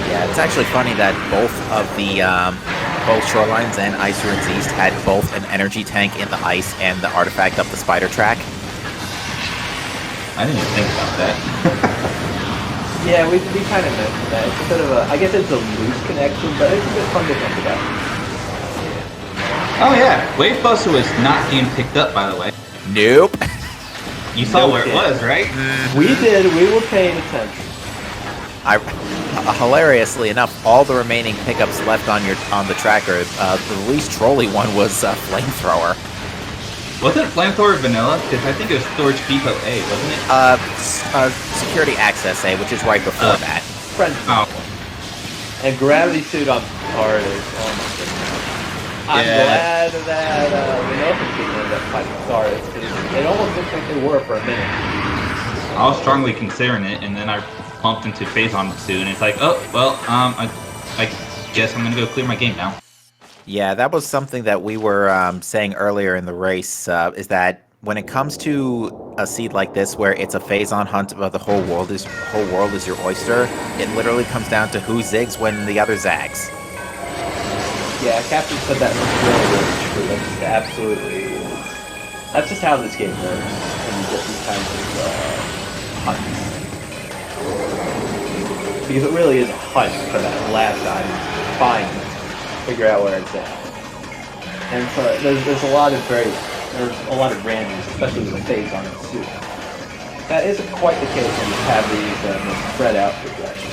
Yeah, it's actually funny that both of the both Shorelines and Ice Ruins East had both an energy tank in the ice and the artifact up the spider track. I didn't even think about that. Yeah, we kind of mentioned that. It's a bit of a, I guess it's a loose connection, but it's a bit fun to think about. Oh yeah, Wave Buster was not being picked up, by the way. Nope. You saw where it was, right? We did. We were paying attention. Hilariously enough, all the remaining pickups left on the tracker, the least trolly one was Flamethrower. Wasn't Flamethrower vanilla? Because I think it was Storage Depot A, wasn't it? Security Access A, which is right before that. Friends. Oh. And Gravity Suit on Taurus. Oh my goodness. I'm glad that Lenophis didn't end up fighting Taurus. It almost looked like they were for a minute. I was strongly considering it, and then I bumped into Phazon Suit, and it's like, oh, well, I guess I'm gonna go clear my game now. Yeah, that was something that we were saying earlier in the race, is that when it comes to a seed like this, where it's a Phazon hunt, but the whole world is your oyster, it literally comes down to who zigs when the other zags. Yeah, Captain said that really true. That's absolutely. That's just how this game works. When you get these kinds of hunts, because it really is a hunt for that last item, find it, figure out where it's at. And so there's a lot of randoms, especially with the phase on its suit. That isn't quite the case when you have these spread out progressions.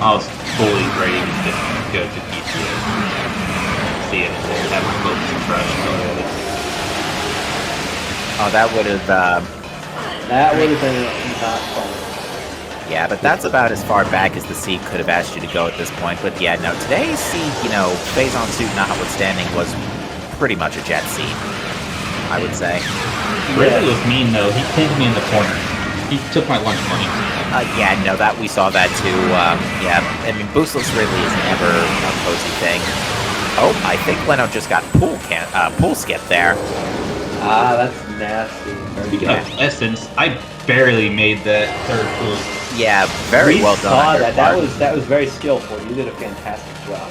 I was fully ready to just go to PTA. See it and have my focus and crush already. Oh, that would have been not fun. Yeah, but that's about as far back as the seed could have asked you to go at this point. But yeah, no, today's seed, Phazon Suit notwithstanding, was pretty much a jet seed, I would say. Ridley was mean though. He pinned me in the corner. He took my lunch money. Yeah, no, that we saw that too. Yeah, I mean, boostless Ridley is never a cozy thing. Oh, I think Leno just got pool skip there. Ah, that's nasty. Speaking of Essence, I barely made that third pool. Yeah, very well done. Saw that. That was very skillful. You did a fantastic job.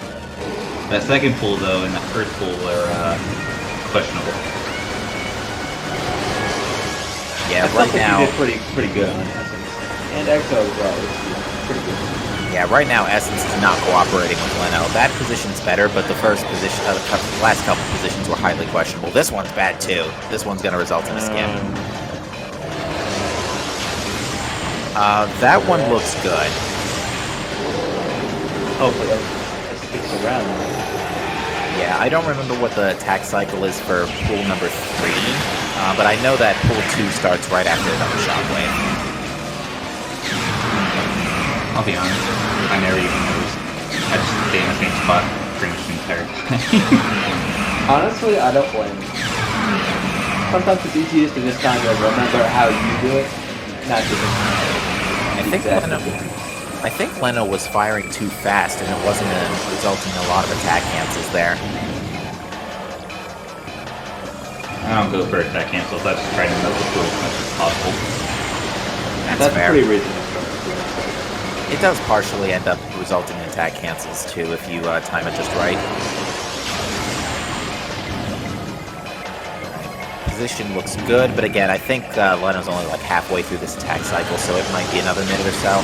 That second pool though, and that first pool were questionable. Yeah, That's right now. You did pretty good on Essence. And Exo as well. Pretty good. Yeah, right now Essence is not cooperating with Leno. That position's better, but the first position, the last couple positions were highly questionable. This one's bad too. This one's going to result in a skip. That one looks good. Hopefully that sticks around. Yeah, I don't remember what the attack cycle is for pool number 3. But I know that pool 2 starts right after another shockwave. I'll be honest, I never even noticed. I just stay in the same spot pretty much the entire time. Honestly, I don't blame you. Sometimes it's easiest to just kind of remember how you do it, not just I think Leno was firing too fast, and it wasn't resulting in a lot of attack cancels there. I don't go for attack cancels. I just try to melt the pool as much as possible. That's fair. pretty reasonable. It does partially end up resulting in attack cancels too if you time it just right. Position looks good, but again, I think Leno's only like halfway through this attack cycle, so it might be another minute or so.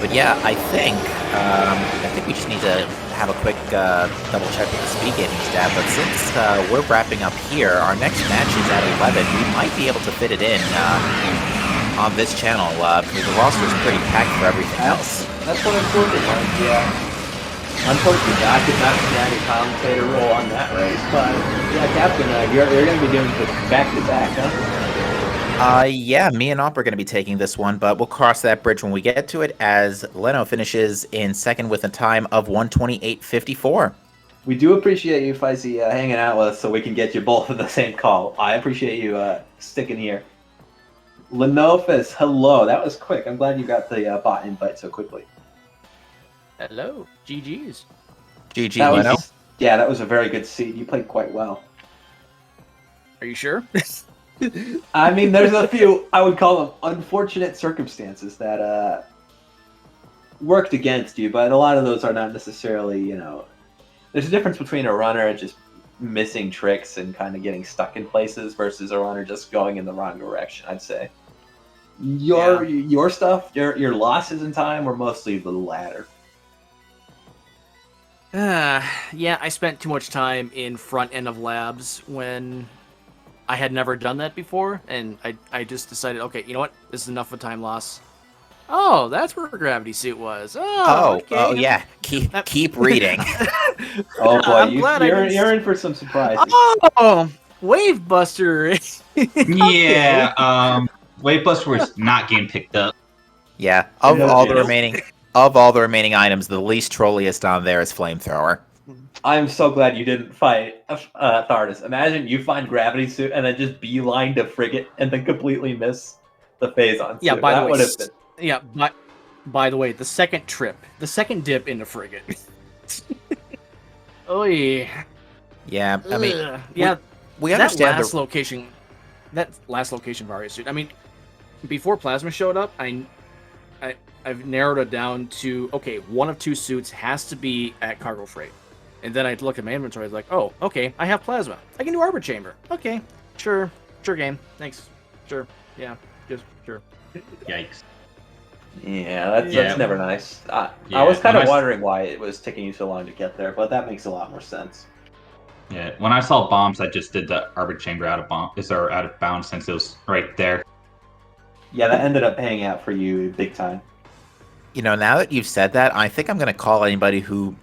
But yeah, I think we just need to have a quick double check with the SpeedGaming stat. But since we're wrapping up here, our next match is at 11. We might be able to fit it in on this channel because the roster is pretty packed for everything else. That's what I'm working on. Yeah. Unfortunately, I could not snag a commentator role on that race, but yeah, Captain, you're going to be doing this back-to-back, huh? Yeah, me and Op are going to be taking this one, but we'll cross that bridge when we get to it as Leno finishes in second with a time of 1:28.54. We do appreciate you, Fysi, hanging out with us so we can get you both in the same call. I appreciate you sticking here. Lenophis, hello. That was quick. I'm glad you got the bot invite so quickly. Hello, GG's. GG, That Leno. yeah, that was a very good seed. You played quite well. Are you sure? I mean, there's a few, I would call them unfortunate circumstances that worked against you, but a lot of those are not necessarily, you know, there's a difference between a runner just missing tricks and kind of getting stuck in places versus a runner just going in the wrong direction, I'd say. Your stuff, your losses in time were mostly the latter. Yeah, I spent too much time in front end of labs when I had never done that before, and I just decided, okay, you know what? This is enough of a time loss. Oh, that's where Gravity Suit was. Oh, yeah. Keep reading. Oh boy, I'm glad you're in for some surprises. Oh, Wave Buster. Yeah, Wave Buster was not getting picked up. Yeah, of all the remaining items, the least trolliest on there is Flamethrower. I'm so glad you didn't fight Thardus. Imagine you find Gravity Suit and then just beeline to Frigate and then completely miss the Phazon. Yeah, suit. by That the would way, have been... yeah, by the way, the second dip into Frigate. Oh yeah. Yeah, I mean, yeah, we understand that last location Varia suit. I mean, before Plasma showed up, I've narrowed it down to, okay, one of two suits has to be at cargo freight. And then I look at my inventory, I was like, oh, okay, I have Plasma. I can do Arbor Chamber. Okay, sure game. Thanks. Sure, yeah, just sure. Yikes. Yeah, that's never nice. I was kind of wondering why it was taking you so long to get there, but that makes a lot more sense. Yeah, when I saw bombs, I just did the Arbor Chamber out of bounds since it was right there. Yeah, that ended up paying out for you big time. You know, now that you've said that, I think I'm going to call anybody who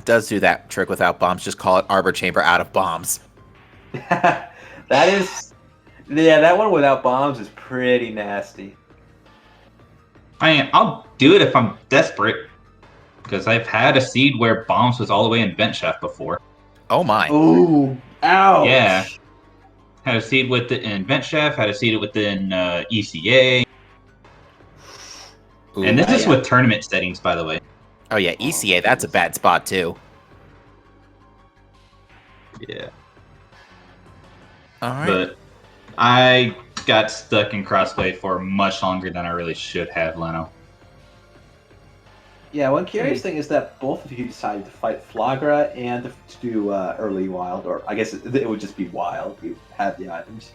does do that trick without bombs, just call it Arbor Chamber out of bombs. That one without bombs is pretty nasty. I'll do it if I'm desperate, because I've had a seed where bombs was all the way in vent shaft before. Oh my. Ooh, ouch. Yeah. Had a seed with it in vent shaft, had a seed within ECA. Ooh, and this is with tournament settings, by the way. Oh yeah, ECA, that's a bad spot too. Yeah. Alright. But I got stuck in crossplay for much longer than I really should have, Leno. Yeah, one curious thing is that both of you decided to fight Flagra and to do early wild, or I guess it would just be wild if you had the items.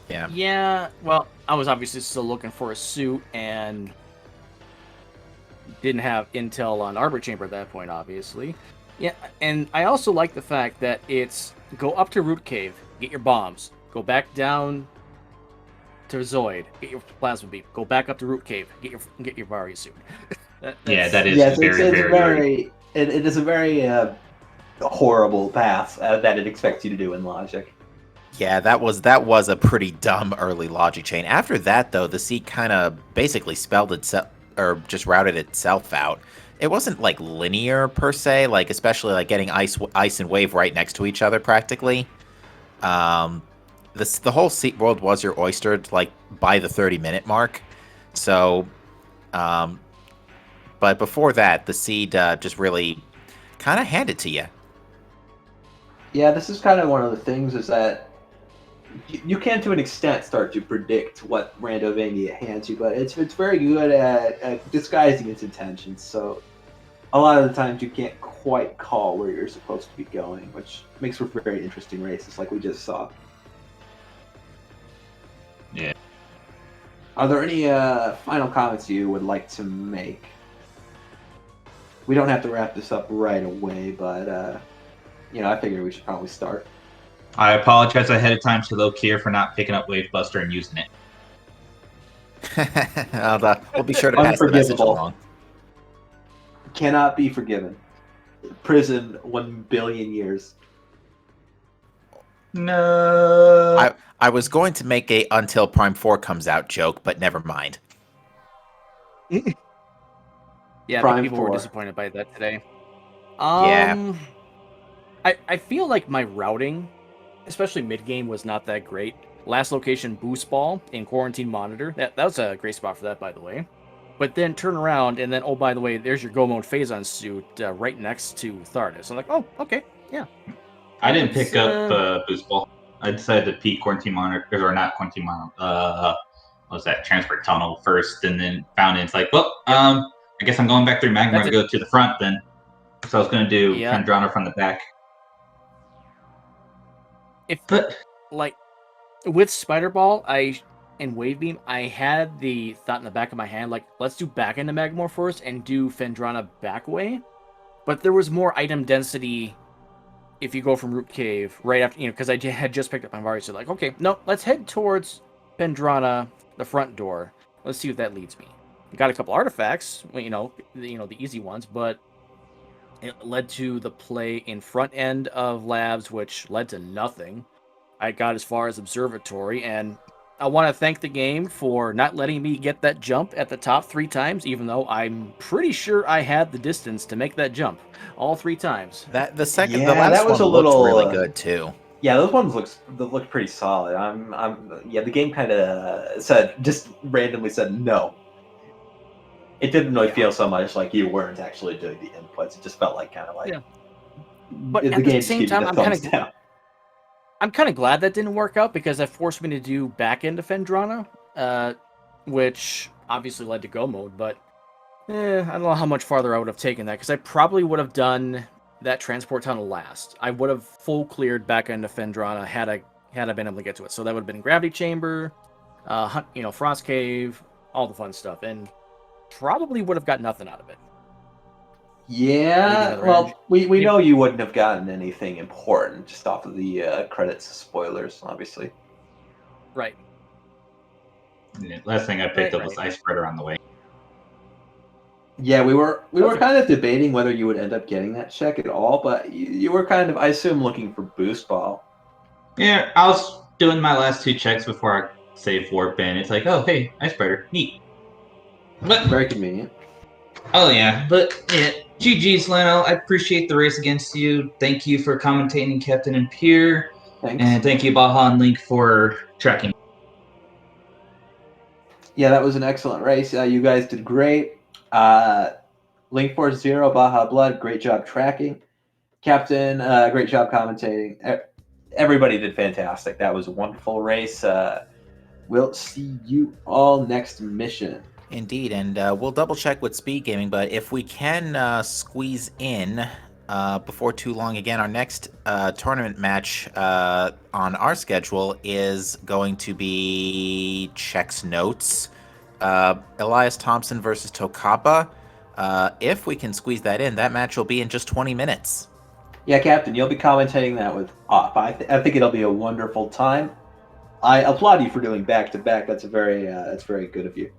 Yeah. Yeah, well, I was obviously still looking for a suit and didn't have intel on Arbor Chamber at that point, obviously. Yeah, and I also like the fact that it's go up to Root Cave, get your bombs, go back down to Zoid, get your Plasma Beam, go back up to Root Cave, get your Varia suit. That is Yes, very, it's very, very... it is a very horrible paths that it expects you to do in Logic. Yeah, that was a pretty dumb early logic chain. After that, though, the sea kind of basically spelled itself, or just routed itself out. It wasn't like linear per se, like especially like getting ice and wave right next to each other practically. Um, the whole sea world was your oyster like by the 30-minute mark. So, um, but before that, the seed just really kind of handed to you. Yeah, this is kind of one of the things is that you can, to an extent, start to predict what Randomania hands you, but it's very good at disguising its intentions. So a lot of the times you can't quite call where you're supposed to be going, which makes for very interesting races, like we just saw. Yeah. Are there any final comments you would like to make? We don't have to wrap this up right away, but I figured we should probably start. I apologize ahead of time to Lokier for not picking up Wave Buster and using it. We'll be sure to pass the message Unforgivable. along. Cannot be forgiven. Prison 1 billion years. No. I was going to make a until Prime 4 comes out joke, but never mind. Yeah, Prime people were 4. disappointed by that today. Yeah. I feel like my routing, especially mid game, was not that great. Last location, Boost Ball in Quarantine Monitor. That was a great spot for that, by the way. But then turn around, and then, oh, by the way, there's your Go Mode Phazon suit right next to Thardus. I'm like, oh, okay, yeah. I didn't pick up Boost Ball. I decided to peek Quarantine Monitor, or not Quarantine Monitor, what was that, Transport Tunnel first, and then found it. It's like, well, I guess I'm going back through Magma to go to the front then. So I was going to do Phendrana from the back. Like, with Spider Ball, and Wave Beam, I had the thought in the back of my hand, like, let's do back into Magmor first and do Phendrana back way. But there was more item density if you go from Root Cave right after, because I had just picked up Anvari, so like, okay, no, let's head towards Phendrana, the front door. Let's see what that leads me. Got a couple artifacts, the easy ones, but it led to the play in front end of labs, which led to nothing. I got as far as Observatory, and I want to thank the game for not letting me get that jump at the top 3 times, even though I'm pretty sure I had the distance to make that jump all 3 times. The last one looked really good too. Yeah, those ones look pretty solid. The game kind of just randomly said no. It didn't really feel so much like you weren't actually doing the inputs. It just felt like kind of like. Yeah. But at the same time, I'm kind of glad that didn't work out because that forced me to do back end of Phendrana, which obviously led to Go Mode. But I don't know how much farther I would have taken that because I probably would have done that Transport Tunnel last. I would have full cleared back end of Phendrana had I been able to get to it. So that would have been Gravity Chamber, Frost Cave, all the fun stuff, and probably would have got nothing out of it. Yeah, well, we know you wouldn't have gotten anything important just off of the credits spoilers, obviously. Right. Yeah, last thing I picked up was Ice Spreader on the way. Yeah, we were kind of debating whether you would end up getting that check at all, but you were kind of, I assume, looking for Boost Ball. Yeah, I was doing my last 2 checks before I saved Warp, and it's like, oh, hey, Ice Spreader, neat. But, very convenient. Oh, yeah, but, yeah, GG's, Leno. I appreciate the race against you. Thank you for commentating Captain and Pier. Thanks. And thank you, Baja and Link, for tracking. Yeah, that was an excellent race. You guys did great. Link Force Zero, Baja Blood, great job tracking. Captain, great job commentating. Everybody did fantastic. That was a wonderful race. We'll see you all next mission. Indeed, and we'll double check with SpeedGaming, but if we can squeeze in before too long, again, our next tournament match on our schedule is going to be Check's Notes, Elias Thompson versus Tokapa. If we can squeeze that in, that match will be in just 20 minutes. Yeah, Captain, you'll be commentating that with Off. I think it'll be a wonderful time. I applaud you for doing back-to-back. That's very good of you.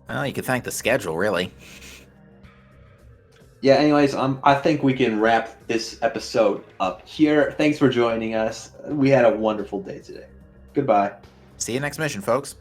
Well, you could thank the schedule, really. Yeah, anyways, I think we can wrap this episode up here. Thanks for joining us. We had a wonderful day today. Goodbye. See you next mission, folks.